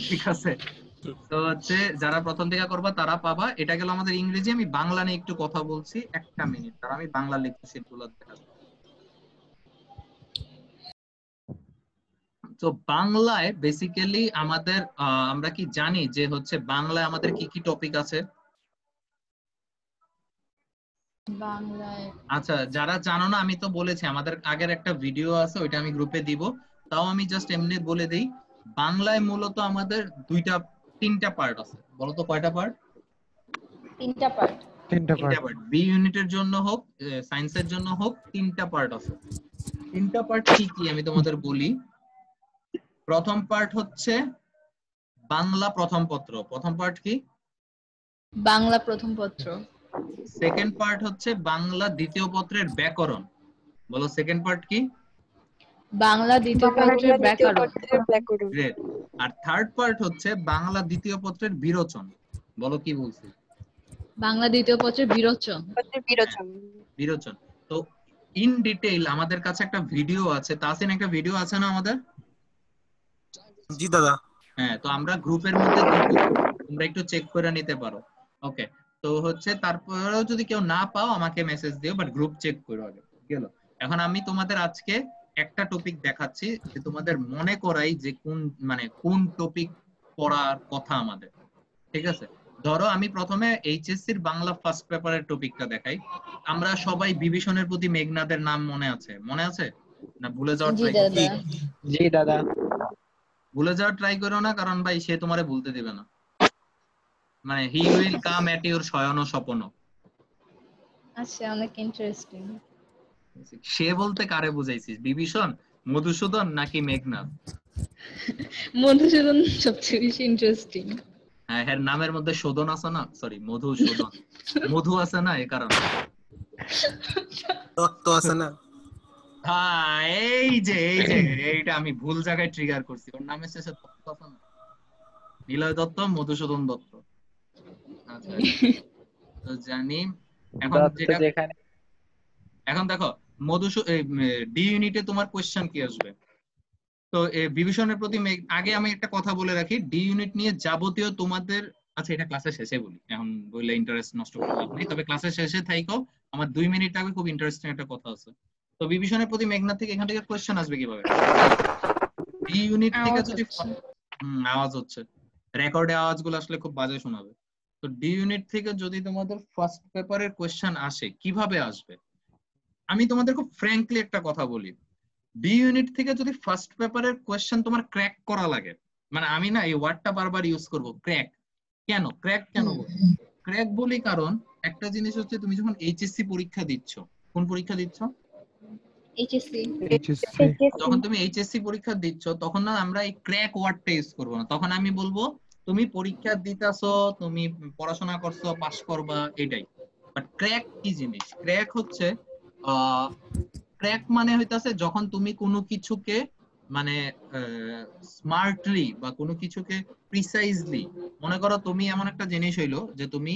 ঠিক আছে? তো হচ্ছে যারা প্রথম থেকে করবা তারা পাবা। এটা গেল আমাদের ইংরেজি। আমি বাংলা নিয়ে একটু কথা বলছি, 1 মিনিট, তার আমি বাংলা লেকচার শিট গুলো দেখাবো। তো বাংলায় বেসিক্যালি আমাদের আমরা কি জানি যে হচ্ছে বাংলায় আমাদের কি কি টপিক আছে? বাংলায় আচ্ছা, যারা জানো না আমি তো বলেছি, আমাদের আগের একটা ভিডিও আছে, ওইটা আমি গ্রুপে দিব। তাও আমি জাস্ট এমনি বলে দেই, বাংলায় মূলত আমাদের 3টা পার্ট আছে। বলো তো কয়টা পার্ট? 3টা পার্ট। 3টা পার্ট। বি ইউনিটের জন্য হোক, সায়েন্সের জন্য হোক, 3টা পার্ট আছে। 3টা পার্ট কি কি আমি তোমাদের বলি। প্রথম পার্ট হচ্ছে বাংলা প্রথম পত্র। প্রথম পার্ট কি? বাংলা প্রথম পত্র। সেকেন্ড পার্ট হচ্ছে বাংলা দ্বিতীয় পত্রের ব্যাকরণ। বলো সেকেন্ড পার্ট কি? বাংলা দ্বিতীয় পত্রের ব্যাকরণ। গ্রেট। আর থার্ড পার্ট হচ্ছে বাংলা দ্বিতীয় পত্রের বিরোচন। বলো কি বলছি? বাংলা দ্বিতীয় পত্রের বিরোচন। বিরোচন। তো ইন ডিটেইল আমাদের কাছে একটা ভিডিও আছে, তাসিন একটা ভিডিও আছে না আমাদের? জি দাদা। হ্যাঁ, তো আমরা গ্রুপের মধ্যে দিব, তোমরা একটু চেক করে নিতে পারো। ওকে, তো হচ্ছে তারপরেও যদি কেউ না পাও আমাকে মেসেজ দিও, বাট গ্রুপ চেক করো আগে। গেল। এখন আমি তোমাদের আজকে একটা টপিক দেখাচ্ছি যে তোমাদের মনে করাই যে কোন টপিক পড়ার কথা আমাদের। ঠিক আছে, ধরো আমি প্রথমে এইচএসসির বাংলা ফার্স্ট পেপারের টপিকটা দেখাই। আমরা সবাই বিভীষণের প্রতি মেঘনাদের নাম মনে আছে না? ভুলে যাওয়ার জি ট্রাই দাদা। জি দাদা। ভুলে যাওয়ার ট্রাই করো না, কারণ ভাই সে তোমারে ভুলতে দিবে না। মানে he will come at your শয়ন স্বপন। আচ্ছা, অনেক ইন্টারেস্টিং। সে বলতে কারে বুঝাইছিস? বিভীষণ, মধুসূদন নাকি মেঘনাদ? মধুসূদন সবচেয়ে বেশি ইন্টারেস্টিং। হ্যাঁ, এর নামের মধ্যে শোধন আছে না, সরি মধুসূদন, মধু আছে না, এই কারণে। দত্ত আছে না? হ্যাঁ, এই যে এইটা আমি ভুল জায়গায় ট্রিগার করছি। ওর নামের শেষে দত্ত আছে না, নিলয় দত্ত, মধুসূদন দত্ত। আচ্ছা, তো জানি। এখন যেটা এখন দেখো ডি ইউনিটে তোমার কোশ্চেন কি আসবে। তো বিভীষণের প্রতি আগে আমি একটা কথা বলে রাখি, ডি ইউনিট নিয়ে যাবতীয় তোমাদের, আচ্ছা এটা ক্লাসের শেষে বলি, এখন বললে ইন্টারেস্ট নষ্ট করে লাভ নেই, তবে ক্লাসের শেষে থাইকো, আমার 2 মিনিট আগে খুব ইন্টারেস্টিং একটা কথা আছে। তো বিভীষণের প্রতি মেঘনাদ থেকে এখান থেকে কোশ্চেন আসবে কিভাবে? ডি ইউনিট থেকে যদি আওয়াজ হচ্ছে, রেকর্ডে আওয়াজগুলো আসলে খুব বাজে শোনাবে। তো ডি ইউনিট থেকে যদি তোমাদের ফার্স্ট পেপারের কোশ্চেন আসে, কিভাবে আসবে? আমি তোমাদের খুব ফ্র্যাঙ্কলি একটা কথা বলি, ডি ইউনিট থেকে যদি ফার্স্ট পেপারের কোশ্চেন তোমার ক্র্যাক করা লাগে, মানে আমি না এই ওয়ার্ডটা বারবার ইউজ করব, ক্র্যাক। কেন ক্র্যাক বলি? ক্র্যাক বলি কারণ একটা জিনিস হচ্ছে, তুমি যখন এইচএসসি পরীক্ষা দিচ্ছ, কোন পরীক্ষা দিচ্ছ? এইচএসসি। যখন তুমি এইচএসসি পরীক্ষা দিচ্ছ, তখন না আমরা এই ক্র্যাক ওয়ার্ডটা ইউজ করব না, তখন আমি বলবো তুমি পরীক্ষা দিতেছো, তুমি পড়াশোনা করছো, পাস করবা, এটাই। বাট ক্র্যাক কি জিনিস? ক্র্যাক হচ্ছে ক্র্যাক মানে হইতাছে যখন তুমি কোনো কিছুকে মানে স্মার্টলি বা কোনো কিছুকে প্রিসাইজলি, মনে করো তুমি এমন একটা জিনিস হইলো যে তুমি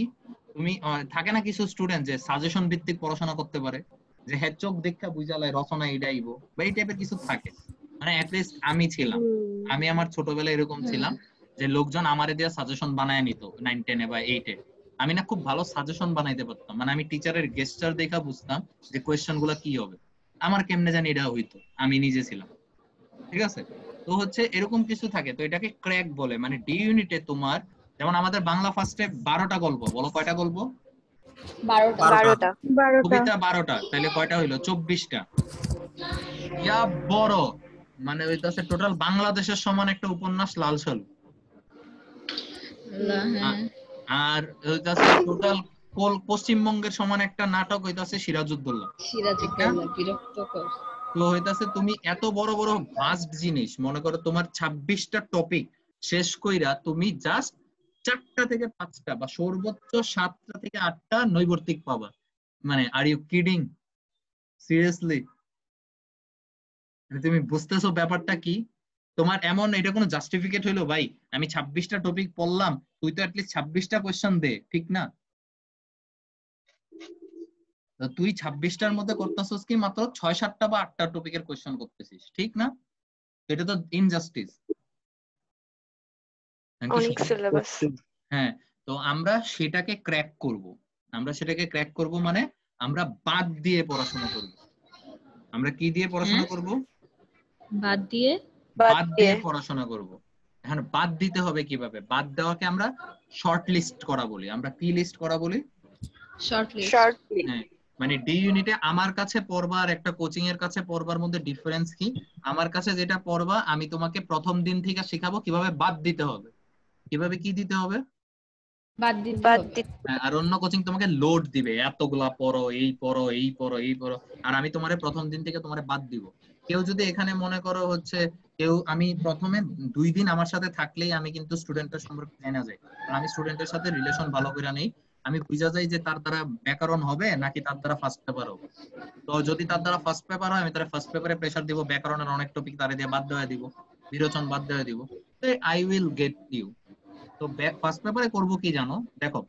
থাকে না কিছু স্টুডেন্ট যে সাজেশন ভিত্তিক পড়াশোনা করতে পারে, যে হ্যাঁ চোখ দেখা বুঝালায় রচনা এটাইব বা এই টাইপের কিছু থাকে। মানে অ্যাটলিস্ট আমি ছিলাম, আমি আমার ছোটবেলায় এরকম ছিলাম যে লোকজন আমারে দিয়ে সাজেশন বানায় নিত 9, 10 বা 8-এ। আমি না খুব ভালো সাজেশন বানাইতে পারতাম, মানে আমি টিচারের গেস্টার দেখা বুঝতাম যে কোয়েশ্চেন গুলা কি হবে, আমার কেমনে জানি এটা হইতো, আমি নিজে ছিলাম। ঠিক আছে, তো হচ্ছে এরকম কিছু থাকে, তো এটাকে ক্র্যাক বলে। মানে ডি ইউনিটে তোমার, যেমন আমাদের বাংলা ফার্স্টে 12টা গল্প, বলো কয়টা গল্প? 12টা। কবিতা 12টা, তাহলে কয়টা হইলো? 24টা। ইয়া বড়, মানে হইতাছে টোটাল বাংলাদেশের সমান একটা উপন্যাস লাল সালু। আর হইতাছে টোটাল পশ্চিমবঙ্গের সমান একটা নাটক হইতাছে সিরাজউদ্দৌলা। বিরক্তকর। তো হইতাছে তুমি এত বড় বড় ভাস্ট জিনিস, মনে করো তোমার 26টা টপিক শেষ কইরা তুমি জাস্ট 4টা থেকে 5টা বা সর্বোচ্চ 7টা থেকে 8টা নৈবর্তিক পাবা। মানে আর ইউ কিডিং? সিরিয়াসলি? তুমি বুঝতেছো ব্যাপারটা কি? তোমার এমন এটা কোনো জাস্টিফিকেট হইলো ভাই? আমি 26টা টপিক পড়লাম, তুই তো অ্যাটলিস্ট 26টা কোশ্চেন দে, ঠিক না? তুই 26টার মধ্যে করতেছিস কি মাত্র 6-7টা বা 8টা টপিকের কোশ্চেন করতেছিস, ঠিক না? এটা তো ইনজাস্টিস। হ্যাঁ, তো আমরা সেটাকে ক্র্যাক করব, মানে আমরা বাদ দিয়ে পড়াশোনা করব। আমরা কি দিয়ে পড়াশোনা করব? বাদ দিয়ে পড়াশোনা করব। এখন বাদ দিতে হবে কিভাবে? বাদ দেওয়াকে আমরা শর্ট লিস্ট করা বলি। আমরা কি লিস্ট করা বলি? Short list. হ্যাঁ, মানে ডি ইউনিটে আমার কাছে পড়বা আর একটা কোচিং এর কাছে পড়বার মধ্যে ডিফারেন্স কি? আমার কাছে যেটা পড়বা আমি তোমাকে প্রথম দিন থেকে শেখাবো কিভাবে বাদ দিতে হবে, কিভাবে কি দিতে হবে, বাদ দিতে হবে। আর অন্য কোচিং তোমাকে লোড দিবে, এতগুলা পড়ো, এই পড়ো, এই পড়ো, এই পড়ো, আর আমি তোমারে প্রথম দিন থেকে তোমারে বাদ দিব। কেউ যদি এখানে মনে করো হচ্ছে আমি প্রথমে 2 দিন আমার সাথে থাকলেই আমি কিন্তু স্টুডেন্টের সম্পর্কে জানা যায়, কারণ আমি স্টুডেন্টের সাথে রিলেশন ভালো করে নেই, আমি বুঝা যাই যে তার দ্বারা ব্যাকরণ হবে নাকি তার দ্বারা ফার্স্ট পেপার হবে। তো যদি তার দ্বারা ফার্স্ট পেপার হয়, আমি তার ফার্স্ট পেপারে প্রেসার দিব, ব্যাকরণের অনেক টপিক তারে দিয়ে বাদ দেওয়া দিব, বিরোচন বাদ দেওয়া দিব, আই উইল গেট ইউ। তো ফার্স্ট পেপারে করব কি জানো? দেখো,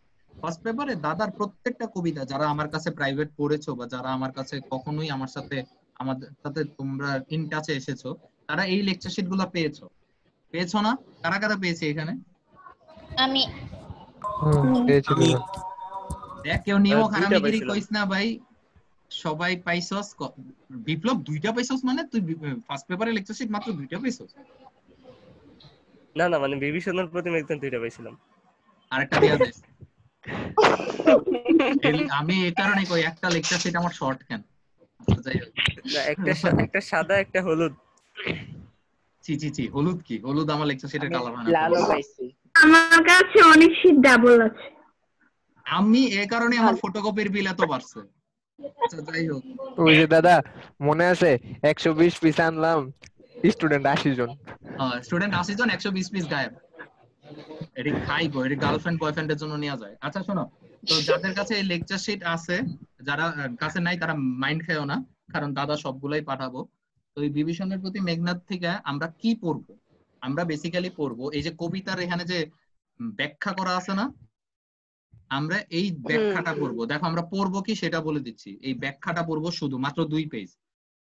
ফার্স্ট পেপারে দাদার প্রত্যেকটা কবিতা, যারা আমার কাছে প্রাইভেট পড়েছো বা যারা আমার কাছে কখনোই আমাদের সাথে তোমরা ইন টাচে এসেছো, তারা এই লেকচার শিট গুলো পেয়েছো না? কারা কারা পেয়েছে এখানে? আমি পেয়েছি আমি দাদা। দেখ, কেউ নিয়ম দুইটা হারামিগিরি পাইছিলাম। কইস না ভাই, সবাই পাইছস। বিপ্লব 2টা পাইছস মানে তুই ফার্স্ট পেপারে লেকচার শিট মাত্র 2টা পাইছস? না না, মানে বিভীষণের প্রতি একদম 2টা পাইছিলাম। আরেকটা দিয়া দে। আমি এই কারণে কই একটা লেকচার শিট আমার শর্ট কেন। আচ্ছা যাই হোক। না, একটা সাদা একটা হলুদ। ছি হলুদ কি? হলুদ আমার লেকচার শিটের কালার হয় না। লালও পাইছি। আমার কাছে অনেক শীট ডাবল আছে। আমি এই কারণে আমার ফটোকপির বিল এত বাড়ছে। আচ্ছা যাই হোক। ওই যে দাদা মনে আছে 120 পিস আনলাম, স্টুডেন্ট 80 জন। স্টুডেন্ট 80 জন, 120 পিস গায়েব। এটি খাইবো, এটি গার্লফ্রেন্ড বয়ফ্রেন্ডের জন্য নিয়ে যায়। আচ্ছা শোনো, তো যাদের কাছে এই লেকচার শিট আছে, যারা কাছে নাই তারা মাইন্ড খেও না, কারণ দাদা সবগুলাই পাঠাবো। তো এই বিভীষণের প্রতি মেঘনাদ থেকে আমরা কি পড়বো? আমরা বেসিক্যালি পড়বো এই যে কবিতার এখানে যে ব্যাখ্যা করা আছে না, আমরা এই ব্যাখ্যাটা পড়বো। দেখো আমরা পড়বো কি সেটা বলে দিচ্ছি। এই ব্যাখ্যাটা পড়বো শুধু মাত্র 2 পেজ।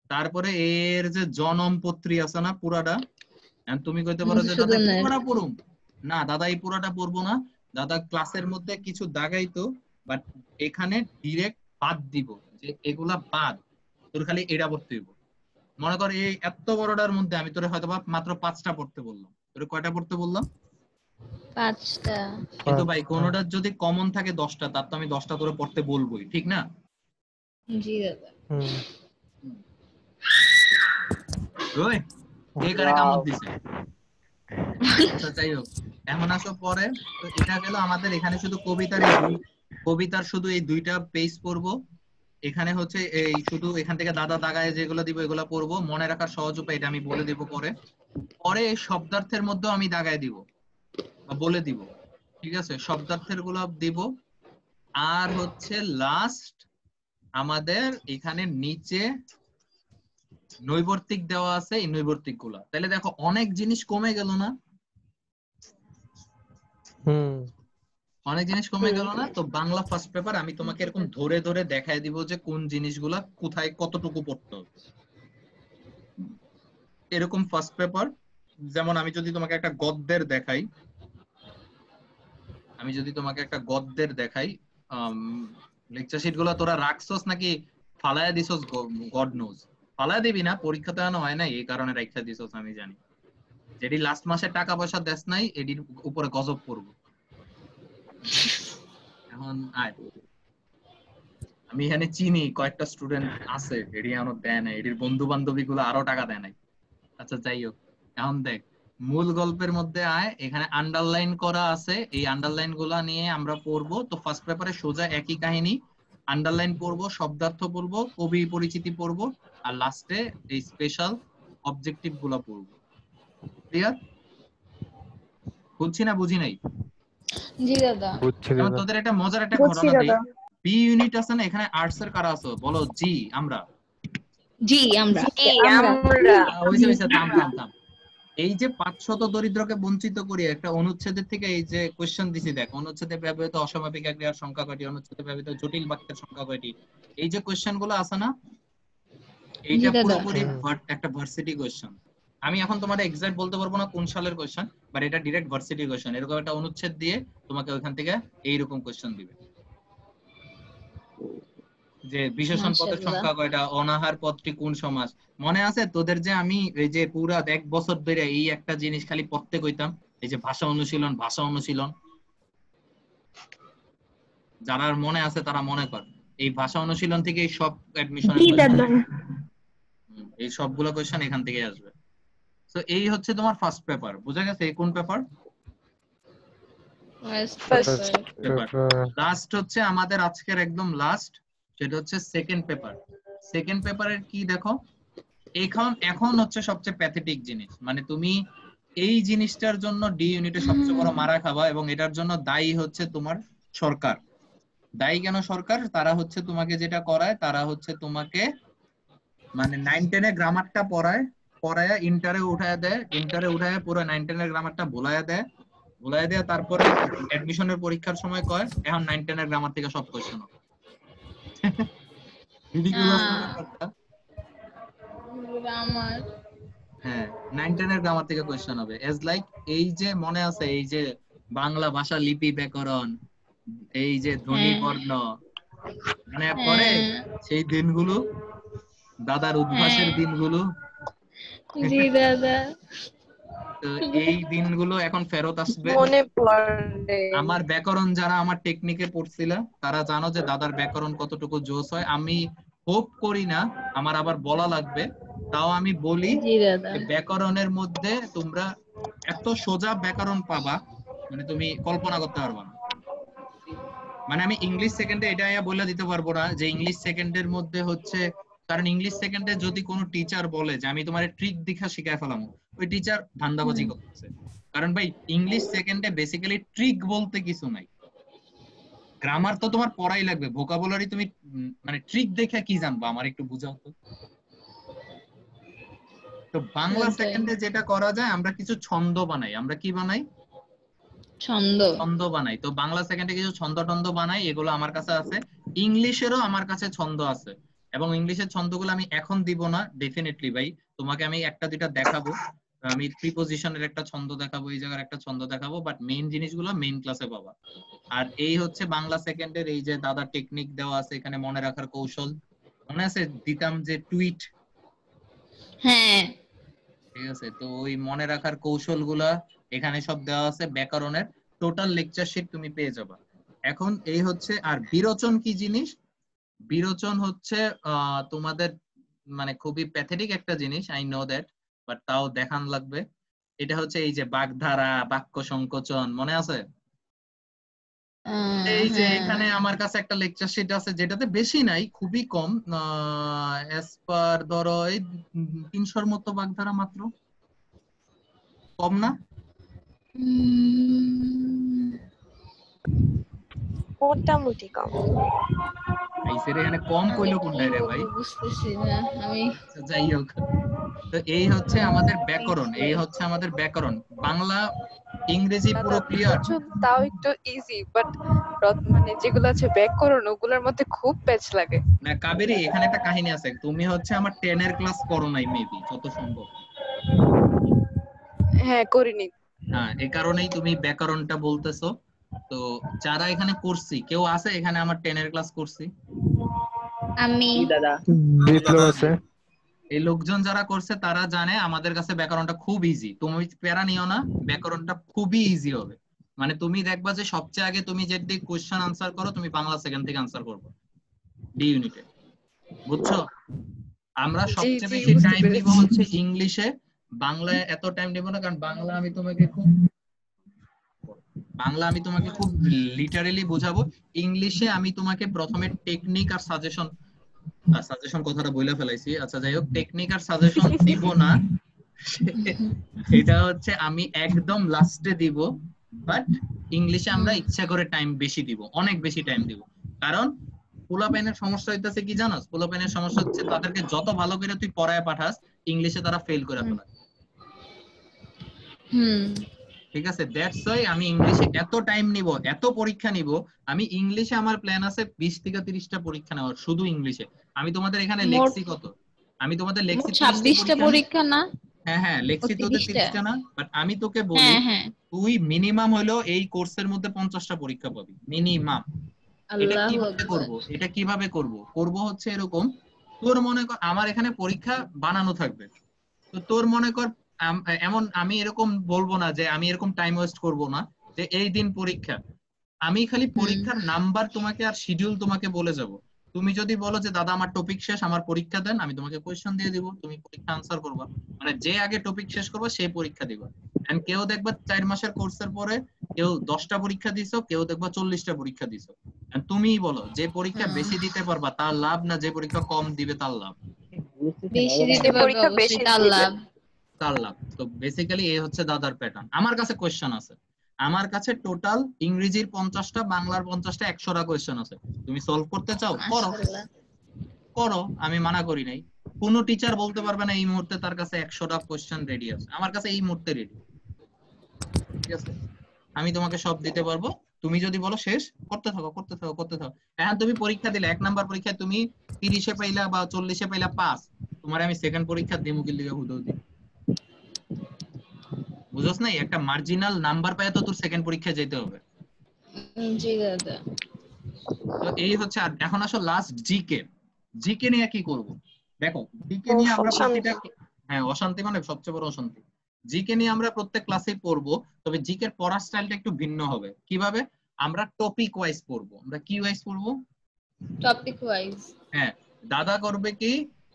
তারপরে এর যে জনমপত্রী আছে না পুরাটা, তুমি কইতে পারো যে দাদা পুরাটা পড়ুম। না দাদা, এই পুরাটা পড়বো না। দাদা ক্লাসের মধ্যে কিছু দাগাইতো, বাট এখানে ডিরেক্ট বাদ দিব যে এগুলা বাদ, তোর খালি এটা পড়তে হইব। মনে কর এই এত বড়টার মধ্যে আমি তোরে হয়তো মাত্র 5টা পড়তে বললাম, তোরে কয়টা পড়তে বললাম? 5টা। কিন্তু ভাই কোনোটার যদি কমন থাকে 10টা, তার তো আমি 10টা তোরে পড়তে বলবোই, ঠিক না? জি দাদা। ওই কে কারে কামড় দিছে? আচ্ছা যাই হোক, এখন আসো পরে। তো এটা গেল আমাদের এখানে শুধু কবিতার শুধু এই 2টা পেজ পড়বো। এখানে হচ্ছে এই শুধু এখান থেকে দাদা দাগায় যেগুলো দিব এগুলো পড়বো। মনে রাখার সহজ উপায় এটা আমি বলে দিব পরে। পরে শব্দার্থের মধ্যেও আমি দাগায় দিব বা বলে দিব, ঠিক আছে? শব্দার্থের গুলো দিব। আর হচ্ছে লাস্ট আমাদের এখানে নিচে নৈবর্তিক দেওয়া আছে, এই নৈবর্তিক গুলা। তাহলে দেখো অনেক জিনিস কমে গেল না? অনেক জিনিস কমে গেল না? তো বাংলা ফার্স্ট পেপার আমি তোমাকে এরকম ধরে ধরে দেখায় দিব যে কোন জিনিসগুলা কোথায় কতটুকু পড়তে হবে। এরকম ফার্স্ট পেপার, যেমন আমি যদি তোমাকে একটা গদ্যের দেখাই, লেকচার শিট গুলা তোরা রাখছস নাকি ফালায়া দিছস? God nose. ফালায়া দিবি না, পরীক্ষাতে আনা হয় না এই কারণে রাখা দিছস আমি জানি। যেটি লাস্ট মাসে টাকা পয়সা দেস নাই, এটির উপরে গজব পড়বো। এখন আয়, আমি এখানে চিনি কয়েকটা স্টুডেন্ট আছে এটি এখনো দেয় নাই, এটির বন্ধু বান্ধবী গুলো আরো টাকা দেয় নাই। আচ্ছা যাই হোক, এখন দেখ মূল গল্পের মধ্যে আয়। এখানে আন্ডারলাইন করা আছে, এই আন্ডারলাইন গুলা নিয়ে আমরা পড়বো। তো ফার্স্ট পেপারে সোজা একই কাহিনী, আন্ডারলাইন পড়বো, শব্দার্থ পড়বো, কবি পরিচিতি পড়বো, আর লাস্টে এই স্পেশাল অবজেক্টিভ গুলা পড়বো। ক্লিয়ার? বুঝছি না বুঝি নাই? জি দাদা। যেমন তোদের একটা মজার একটা ঘটনা দেই। বি ইউনিট আছে না, এখানে আর্টস এর কারা আছে বলো? জি আমরা। জি আমরা। হইছে থাম। এই যে 500 দরিদ্রকে বঞ্চিত করি একটা অনুচ্ছেদের থেকে, এই যে কোশ্চেন দিছি দেখ, অনুচ্ছেদে ব্যবহৃত অসমাপিক ক্রিয়ার সংখ্যা কয়টি, অনুচ্ছেদে ব্যবহৃত জটিল বাক্যের সংখ্যা কয়টি, এই যে কোশ্চেন গুলো আছে না, এইটা পুরোপুরি একটা ভার্সিটি কোশ্চেন। আমি এখন তোমার এক্সাক্ট বলতে পারবো না কোন সালের কোশ্চেন, বাট এটা ডাইরেক্ট ভার্সিটি কোশ্চেন। এরকম একটা অনুচ্ছেদ দিয়ে তোমাকে ওইখান থেকে এইরকম কোশ্চেন দিবে যে বিশেষণ পদের সংখ্যা কয়টা, অনাহার পদটি কোন সমাস। মনে আছে তোদের যে আমি এই যে পুরা 1 বছর ধরে এই একটা জিনিস খালি পড়তে কইতাম, এই যে ভাষা অনুশীলন। যারা মনে আছে তারা মনে কর, এই ভাষা অনুশীলন থেকে সব অ্যাডমিশন, এই সবগুলো কোশ্চেন এখান থেকে আসবে। তো এই হচ্ছে তোমার ফার্স্ট পেপার। বুঝা গেছে? এই কোন পেপার? লাস্ট হচ্ছে আমাদের আজকের একদম লাস্ট, সেটা হচ্ছে সেকেন্ড পেপার। সেকেন্ড পেপারের কি দেখো, এখন হচ্ছে সবচেয়ে প্যাথেটিক জিনিস। মানে তুমি এই জিনিসটার জন্য ডি ইউনিটে সবচেয়ে বড় মারা খাবা, এবং এটার জন্য দায়ী হচ্ছে তোমার সরকার। দায়ী কেন সরকার? তারা হচ্ছে তোমাকে যেটা করায়, তারা হচ্ছে তোমাকে মানে 9-10 এ গ্রামারটা পড়ায় ইন্টারে উঠায় দেয়, পুরো 9-10 এর গ্রামারটা ভুলাইয়া দেয়। ভুলাই দেয়া তারপরে অ্যাডমিশনের পরীক্ষার সময় কয় এখন 9 10 এর গ্রামার থেকে সব কোশ্চেন হবে। রিডিকুলাস না ব্যাপারটা? গ্রামার হ্যাঁ 9 10 এর গ্রামার থেকে কোশ্চেন হবে। এজ লাইক এই যে মনে আছে এই যে বাংলা ভাষা লিপি ব্যাকরণ, এই যে ধ্বনি বর্ণ মানে পরে সেই দিনগুলো, দাদার উদ্ভাসের দিনগুলো। জি দাদা তো এই দিনগুলো এখন ফেরত আসবে। মনে পড়ে। আমার ব্যাকরণ যারা আমার টেকনিকে পড়ছিল তারা জানো যে দাদার ব্যাকরণ কতটুকু জোস হয়। আমি হোপ করি না আমার আবার বলা লাগবে, তাও আমি বলি জি দাদা যে ব্যাকরণের মধ্যে তোমরা এত সোজা ব্যাকরণ পাবা মানে তুমি কল্পনা করতে পারবা না। মানে আমি ইংলিশ সেকেন্ডে এটা বলে দিতে পারবো না যে ইংলিশ সেকেন্ডের মধ্যে হচ্ছে, কারণ ইংলিশ সেকেন্ডে যদি কোনো টিচার বলে যে আমি তোমার ট্রিক দেখা শিখাই ফেলাম, ওই টিচার ধান্দাবাজি করতেছে। কারণ ভাই ইংলিশ সেকেন্ডে বেসিক্যালি ট্রিক বলতে কিছু নাই। গ্রামার তো তোমার পড়াই লাগবে, ভোকাবুলারি তুমি মানে ট্রিক দেখে কি জানবা আমার একটু বুঝাও তো। তো বাংলা সেকেন্ডে যেটা করা যায় আমরা কিছু ছন্দ বানাই। আমরা কি বানাই? ছন্দ বানাই। তো বাংলা সেকেন্ডে কিছু ছন্দ টন্দ বানাই, এগুলো আমার কাছে আছে। ইংলিশেরও আমার কাছে ছন্দ আছে, এবং ইংলিশের ছন্দগুলো আমি এখন দিব না ডেফিনেটলি ভাই, তোমাকে আমি একটা দুইটা দেখাবো। আমি প্রিপজিশনের একটা ছন্দ দেখাবো, এই জায়গার একটা ছন্দ দেখাবো, বাট মেইন জিনিসগুলো মেইন ক্লাসে পাবা। আর এই হচ্ছে বাংলা সেকেন্ডের এই যে দাদা টেকনিক দেওয়া আছে এখানে, মনে রাখার কৌশল মনে আছে দিতাম যে টুইট, হ্যাঁ ঠিক আছে? তো ওই মনে রাখার কৌশলগুলা এখানে সব দেওয়া আছে। ব্যাকরণের টোটাল লেকচার শিট তুমি পেয়ে যাবা। এখন এই হচ্ছে, আর বিরোচন কি জিনিস? বিরোচন হচ্ছে তোমাদের মানে খুবই প্যাথেটিক একটা জিনিস, আই নো দ্যাট, বাট তাও দেখান লাগবে। এটা হচ্ছে এই যে বাগধারা, বাক্য সংকোচন, মনে আছে? এই যে এখানে আমার কাছে একটা লেকচার শিট আছে যেটাতে বেশি নাই, খুবই কম, এস পার ধরো এই 300-র মতো বাগধারা মাত্র, কম না? মোটামুটি কম। আইসের এখানে কম কইলো কোনটা রে ভাই? বুঝতেছি না আমি। যাই হোক, তো এই হচ্ছে আমাদের ব্যাকরণ, এই হচ্ছে আমাদের ব্যাকরণ। বাংলা ইংরেজি পুরো ক্লিয়ার? তাও একটু ইজি, বাট মানে যেগুলো আছে ব্যাকরণ ওগুলোর মধ্যে খুব প্যাচ লাগে। না কাবেরী, এখানে একটা কাহিনী আছে, তুমি হচ্ছে আমার 10 এর ক্লাস করো নাই মেবি, যত সম্ভব। হ্যাঁ করিনি। হ্যাঁ, এই কারণেই তুমি ব্যাকরণটা বলতেছো। তো যারা এখানে করছি, কেউ আছে এখানে আমার 10 এর ক্লাস করছি? আমি দাদা বিপ্লব আছে। এই লোকজন যারা করছে তারা জানে আমাদের কাছে ব্যাকরণটা খুব ইজি। তুমি প্যারা নিও না, ব্যাকরণটা খুবই ইজি হবে। মানে তুমি দেখবা যে সবচেয়ে আগে তুমি যদি কোশ্চেন আনসার করো, তুমি বাংলা সেকেন্ড থেকে আনসার করবে ডি ইউনিটে, বুঝছো? আমরা সবচেয়ে বেশি টাইম দিব হচ্ছে ইংলিশে, বাংলায় এত টাইম দেব না, কারণ বাংলা আমি তোমাকে খুব লিটারেলি বোঝাবো। ইংলিশে আমি তোমাকে প্রথমে টেকনিক আর সাজেশন কথাটা বইলা ফেলাইছি, আচ্ছা যাই হোক, টেকনিক আর সাজেশন দিব না, এটা হচ্ছে আমি একদম লাস্টে দিব। বাট ইংলিশে আমরা ইচ্ছা করে টাইম বেশি দিব, অনেক বেশি টাইম দিব। কারণ পোলাপাইনের সমস্যা হইতেছে কি জানোস? পোলাপাইনের সমস্যা হচ্ছে তাদেরকে যত ভালো করে তুই পড়ায় পাঠাস, ইংলিশে তারা ফেল করে ফেলে। ঠিক আছে, দ্যাটস ওয়াই আমি ইংলিশে এত টাইম নিব, এত পরীক্ষা নিব। আমি ইংলিশে আমার প্ল্যান আছে 20 থেকে 30টা পরীক্ষা নেওয়ার, শুধু ইংলিশে। আমি তোমাদের এখানে লেখছি কত? আমি তোমাদের লেখছি 26টা পরীক্ষা না? হ্যাঁ লেখছি তোদের 30টা না, বাট আমি তোকে বলি তুই মিনিমাম হলো এই কোর্সের মধ্যে 50টা পরীক্ষা পাবি মিনিমাম। এটা কিভাবে করব হচ্ছে এরকম, তোর মনে কর আমার এখানে পরীক্ষা বানানো থাকবে, তো তোর মনে কর এমন আমি এরকম বলবো না যে আমি এরকম টাইম ওয়েস্ট করব না যে এই দিন পরীক্ষা, আমি খালি পরীক্ষার নাম্বার তোমাকে আর শিডিউল তোমাকে বলে যাব। তুমি যদি বলো যে দাদা আমার টপিক শেষ, আমার পরীক্ষা দেন, আমি তোমাকে কোশ্চেন দিয়ে দিব, তুমি পরীক্ষা আনসার করবা, মানে যে আগে টপিক শেষ করবা সেই পরীক্ষা দিবা। এন্ড কেউ দেখবা 4 মাসের কোর্সের পরে কেউ 10টা পরীক্ষা দিছো, কেউ দেখবা 40টা পরীক্ষা দিছো। এন্ড তুমিই বলো যে পরীক্ষা বেশি দিতে পারবা তার লাভ, না যে পরীক্ষা কম দিবে তার লাভ? বেশি দিতে পারবা অবশ্যই তার লাভ। তো বেসিক্যালি এই হচ্ছে দাদার প্যাটার্ন। আমার কাছে কোশ্চেন আছে, আমার কাছে টোটাল ইংরেজির 50টা, বাংলার 50টা, 100টা কোশ্চেন আছে। তুমি সলভ করতে চাও করো, আমি মানা করি নাই। কোন টিচার বলতে পারবে না এই মুহূর্তে তার কাছে 100টা কোশ্চেন রেডি আছে, আমার কাছে এই মুহূর্তে রেডি। ঠিক আছে, আমি তোমাকে সব দিতে পারবো, তুমি যদি বলো শেষ করতে থাকো করতে থাকো করতে থাকো। এখন তুমি পরীক্ষা দিলে 1 নাম্বার পরীক্ষায় তুমি 30-এ পাইলা বা 40-এ পাইলা পাস, তোমার আমি সেকেন্ড পরীক্ষা দিমু কি লিগা হুদৌ দি, বুঝছস নাই? একটা মার্জিনাল নাম্বার পায় তো তোর সেকেন্ড পরীক্ষায় যেতে হবে। জি দাদা। তো এই হচ্ছে। আর এখন আসো লাস্ট জিকে। জিকে নিয়ে কি করব? দেখো জিকে নিয়ে আমরা প্রতিটা, হ্যাঁ অশান্তি মানে সবচেয়ে বড় অশান্তি। জিকে নিয়ে আমরা প্রত্যেক ক্লাসে পড়বো, তবে জিকে এর পড়ার স্টাইলটা একটু ভিন্ন হবে। কিভাবে? আমরা টপিক ওয়াইজ পড়বো। আমরা কি ওয়াইজ পড়বো? Topic wise. হ্যাঁ, দাদা করবে কি,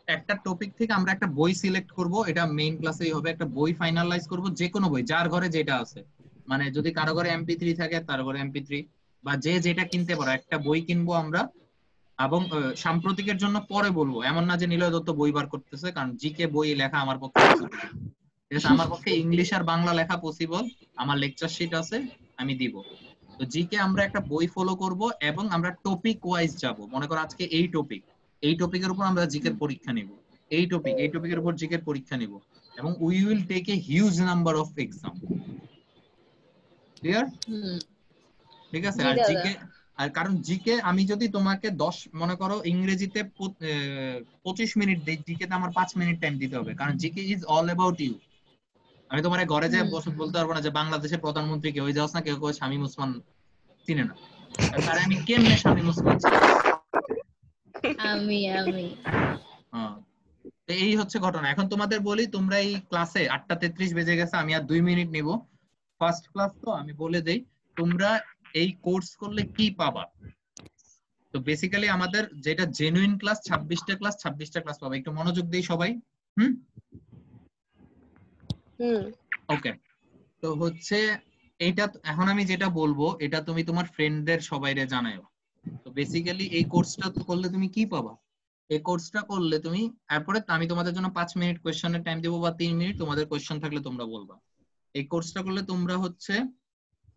একটা টপিক থেকে আমরা একটা বই সিলেক্ট করব, এটা মেইন ক্লাসেই হবে। একটা বই ফাইনালাইজ করব, যে কোনো বই যার ঘরে যেটা আছে, মানে যদি কারো ঘরে MP3 থাকে তার ঘরে MP3, বা যে যেটা কিনতে পারো একটা বই কিনবো আমরা। এবং সাম্প্রতিকের জন্য পরে বলবো, এমন না যে নিলয় দত্ত বই বার করতেছে, কারণ জিকে বই লেখা আমার পক্ষে possible না। ঠিক আছে, আমার পক্ষে ইংলিশ আর বাংলা লেখা পসিবল, আমার লেকচার শিট আছে, আমি দিব। তো জিকে আমরা একটা বই ফলো করব এবং আমরা টপিক ওয়াইজ যাব। মনে করো আজকে এই টপিক, এই টপিকের উপর আমরা জিকের পরীক্ষা নিব, এই টপিকের উপর জিকের পরীক্ষা নিব, এবং we will take a huge number of exam. Clear? ঠিক আছে। আর জিকে, আর কারণ জিকে আমি যদি তোমাকে 10 মনে করো ইংরেজিতে 25 মিনিট দিই, জিকে তে আমার 5 মিনিট টাইম দিতে হবে, কারণ GK is all about you. আমি তোমার ঘরে যে বলতে পারবো না যে বাংলাদেশের প্রধানমন্ত্রী কে, ওই যাস না কেউ শামীম ওসমান চিনে না, তারে আমি কেমনে শামীম ওসমান চিনি? আমি এই হচ্ছে ঘটনা। এখন তোমাদের বলি, তোমরা এই ক্লাসে 8:33 বেজে গেছে, আমি আর 2 মিনিট নিব। ফার্স্ট ক্লাস তো আমি বলে দেই, তোমরা এই কোর্স করলে কি পাবা। তো বেসিক্যালি আমাদের যেটা জেনুইন ক্লাস 26টা ক্লাস পাবা। একটু মনোযোগ দিই সবাই। ওকে, তো হচ্ছে এইটা এখন আমি যেটা বলবো এটা তুমি তোমার ফ্রেন্ডদের সবাইরে জানাও। তো বেসিক্যালি এই কোর্সটা করলে তুমি কি পাবা? এই কোর্সটা করলে তুমি, তারপরে আমি তোমাদের জন্য 5 মিনিট কোশ্চেনের টাইম দেবো বা 3 মিনিট, তোমাদের কোশ্চেন থাকলে তোমরা বলবা। এই কোর্সটা করলে তোমরা হচ্ছে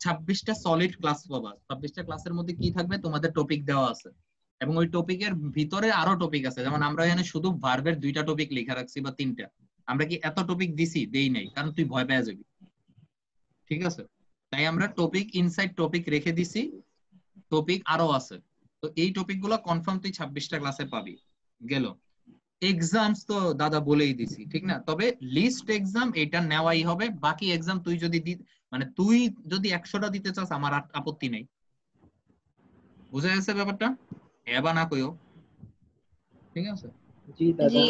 26টা সলিড ক্লাস পাবা। 26টা ক্লাসের মধ্যে কি থাকবে? তোমাদের টপিক দেওয়া আছে, এবং ওই টপিকের ভিতরে আরো টপিক আছে। যেমন আমরা এখানে শুধু ভার্বের 2টা টপিক লেখা রাখছি বা 3টা। আমরা কি এত টপিক দিছি? দেই নাই, কারণ তুই ভয় পেয়ে যাবি। ঠিক আছে, তাই আমরা টপিক ইনসাইড টপিক রেখে দিছি, টপিক আরো আছে। তো এই টপিকগুলো কনফার্ম তুই 26টা ক্লাসে পাবি। গেল। এক্সামস তো দাদা বলেই দিছি, ঠিক না? তবে লিস্ট এক্সাম এটা নেওয়াই হবে। বাকি এক্সাম তুই যদি মানে তুই যদি 100টা দিতে চাস আমার আপত্তি নেই। বুঝা গেছে ব্যাপারটা? এবার না কইও, ঠিক আছে? জি দাদা।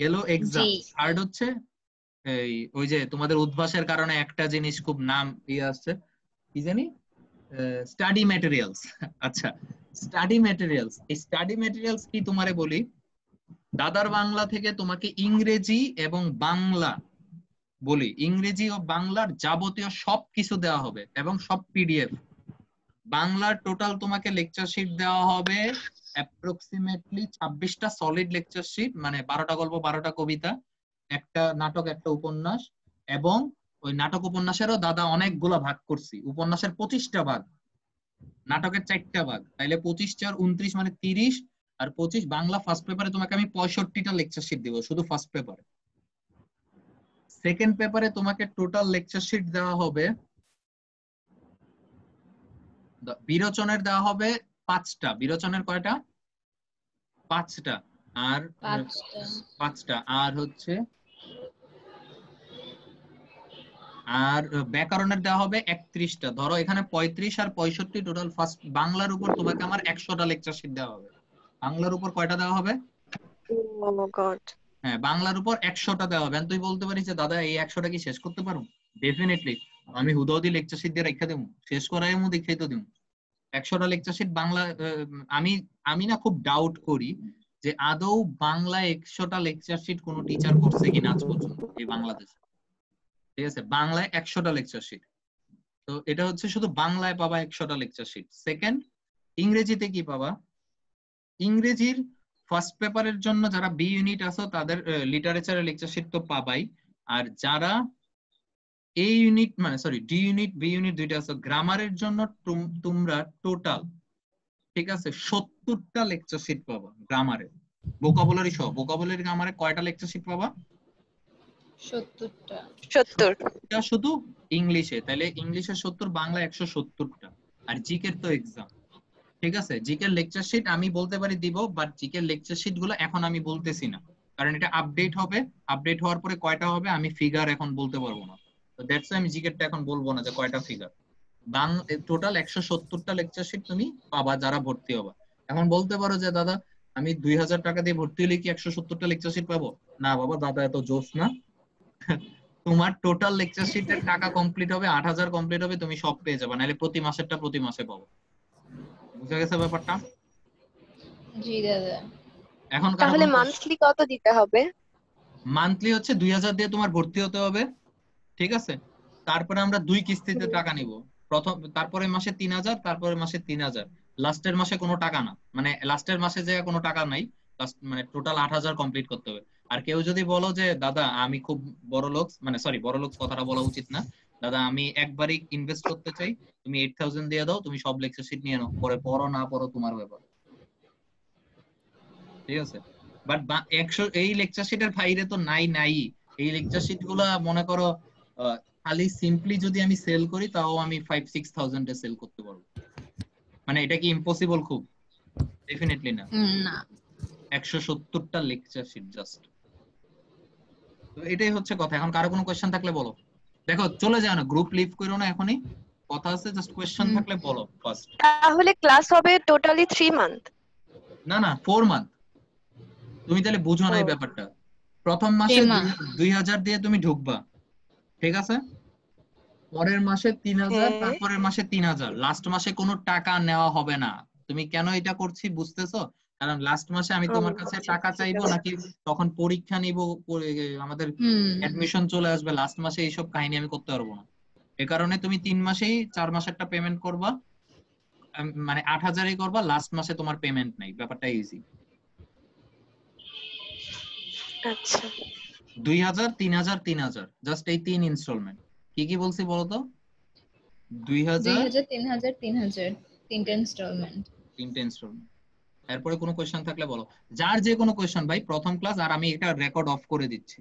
গেল এক্সাম। থার্ড হচ্ছে এই ওই যে তোমাদের উদ্ভাসের কারণে একটা জিনিস খুব নাম আসছে, কি জানি, স্টাডি ম্যাটেরিয়ালস। আচ্ছা, স্টাডি ম্যাটেরিয়ালস। এই স্টাডি ম্যাটেরিয়ালস কি তোমারে বলি, দাদার বাংলা থেকে তোমাকে ইংরেজি এবং বাংলা বলি, ইংরেজি ও বাংলার যাবতীয় সবকিছু দেওয়া হবে এবং সব PDF। বাংলার টোটাল তোমাকে লেকচার শিট দেওয়া হবে অ্যাপ্রক্সিমেটলি 26টা সলিড লেকচার শিট, মানে 12টা গল্প, 12টা কবিতা, একটা নাটক, একটা উপন্যাস, এবং ওই নাটক উপন্যাসেরও দাদা অনেকগুলো ভাগ করছি। উপন্যাসের 25টা ভাগ, নাটকের 4টা ভাগ, তাইলে 25 4 29 মানে 30, আর 25 বাংলা ফার্স্ট পেপারে তোমাকে আমি 65টা লেকচার শিট দিব শুধু ফার্স্ট পেপারে। সেকেন্ড পেপারে তোমাকে টোটাল লেকচার শিট দেওয়া হবে, বিরোচনের দেওয়া হবে 5টা। বিরোচনের কয়টা? 5টা। আর 5টা। আর হচ্ছে আর ব্যাকরণের দেওয়া হবে 31টা। ধরো এখানে 35 আর 65, টোটাল ফার্স্ট বাংলার উপর তোমাকে আমার 100টা লেকচার শিট দেওয়া হবে। বাংলার উপর কয়টা দেওয়া হবে? হ্যাঁ, বাংলার উপর 100টা দেওয়া হবে। তুই বলতে পারিস যে দাদা এই 100টা কি শেষ করতে পারো? ডেফিনেটলি। আমি হুদাউদি লেকচার শিট দিয়ে রেখে দেবো, শেষ করার মধ্যে দেখাই তো দেবো 100টা লেকচার শিট বাংলা। আমি না খুব ডাউট করি যে আদৌ বাংলা 100টা লেকচার শিট কোন টিচার করছে কিনা আজ পর্যন্ত এই বাংলাদেশে। ঠিক আছে, বাংলায় 100টা লেকচার শিট। তো এটা হচ্ছে শুধু বাংলায় পাবা 100টা লেকচার শিট। সেকেন্ড, ইংরেজিতে কি পাবা? ইংরেজির ফার্স্ট পেপারের জন্য যারা বি ইউনিট আছো তাদের লিটারেচারের লেকচার শিট তো পাবাই। আর যারা এই ইউনিট মানে sorry D unit B unit দুইটা আছে, গ্রামারের জন্য তোমরা টোটাল, ঠিক আছে, 70টা লেকচার শিট পাবা গ্রামারে। ভোকাবুলারি সহ, ভোকাবুলারি গ্রামারে কয়টা লেকচার শিট পাবা? 70টা 70 এটা শুধু ইংলিশে, তাহলে ইংলিশে 70, বাংলা 170টা। আর জিকের তো এক্সাম, ঠিক আছে? জিকের লেকচার শিট আমি বলতে পারি দিব, বাট জিকের লেকচার শিট গুলো এখন আমি বলতেছি না, কারণ এটা আপডেট হবে। আপডেট হওয়ার পরে কয়টা হবে আমি ফিগার এখন বলতে পারবো না, তো দ্যাটস আমি জিকেরটা এখন বলবো না যে কয়টা ফিগার। টোটাল 170টা লেকচার শিট তুমি পাবা যারা ভর্তি হবা। এখন বলতে পারো যে দাদা আমি 2000 টাকা দিয়ে ভর্তি হলে কি 170টা লেকচার শিট পাবো? না বাবা, দাদা এত জোস না। তোমার টোটাল লেকচার শিটের টাকা কমপ্লিট হবে, 8000 কমপ্লিট হবে, তুমি সব পেয়ে যাবে, নাহলে প্রতি মাসেরটা প্রতি মাসে পাবো। বুঝা গেছে ব্যাপারটা? জি দাদা। এখন তাহলে মান্থলি কত দিতে হবে? মান্থলি হচ্ছে 2000 দিয়ে তোমার ভর্তি হতে হবে, ঠিক আছে? তারপরে আমরা 2 কিস্তিতে টাকা নিব। তারপরে মাসে 3000, তারপরে মাসে 3000, লাস্টের মাসে কোনো টাকা না, মানে লাস্টের মাসে যে কোনো টাকা নাই, মানে টোটাল 8000 কমপ্লিট করতে হবে। আর কেউ যদি বলো যে দাদা আমি খুব বড় লোক, মানে সরি বড় লোক কথাটা বলা উচিত না, দাদা আমি একবারই ইনভেস্ট করতে চাই, তুমি 8000 দিয়ে দাও, তুমি সব লেকচার শিট নিয়ে নাও, পরে পড়ো না পড়ো তোমার ব্যাপার, ঠিক আছে? বাট 100 এই লেকচার শিটের বাইরে তো নাই। এই লেকচার শিট গুলা মনে করো খালি সিম্পলি যদি আমি সেল করি তাও আমি 5-6,000 এ সেল করতে পারবো। মানে এটা কি ইম্পসিবল? খুব ডেফিনেটলি না। না 170টা লেকচার শিট জাস্ট। তো এটাই হচ্ছে কথা। এখন কারো কোনো কোশ্চেন থাকলে বলো। দেখো চলে যাও না, গ্রুপ লিভ করো না, এখনই কথা আছে, জাস্ট কোশ্চেন থাকলে বলো ফার্স্ট। তাহলে ক্লাস হবে টোটালি 3 মান্থ? না 4 মান্থ। তুমি তাহলে বুঝো না এই ব্যাপারটা। প্রথম মাসে 2000 দিয়ে তুমি ঢুকবা, ঠিক আছে? পরের মাসে 3000, তারপরের মাসে 3000, লাস্ট মাসে কোনো টাকা নেওয়া হবে না। তুমি কেন এটা করছি বুঝতেছো? কারণ লাস্ট মাসে আমি তোমার কাছে টাকা চাইবো নাকি তখন পরীক্ষা নিব, আমাদের অ্যাডমিশন চলে আসবে, লাস্ট মাসে এইসব কাহিনী আমি করতে পারবো না। এই কারণে তুমি 3 মাসেই 4 মাসেরটা পেমেন্ট করবা, মানে 8000ই করবা, লাস্ট মাসে তোমার পেমেন্ট নাই, ব্যাপারটা ইজি। আচ্ছা 2000, 3000, 3000, জাস্ট এই 3 ইনস্টলমেন্ট। কি বলছি বলো তো? 2000, 3000, 3000 তিনটা ইনস্টলমেন্ট। এরপরে কোনো কোশ্চেন থাকলে বলো, যার যে কোনো কোশ্চেন ভাই, প্রথম ক্লাস। আর আমি এটা রেকর্ড অফ করে দিচ্ছি।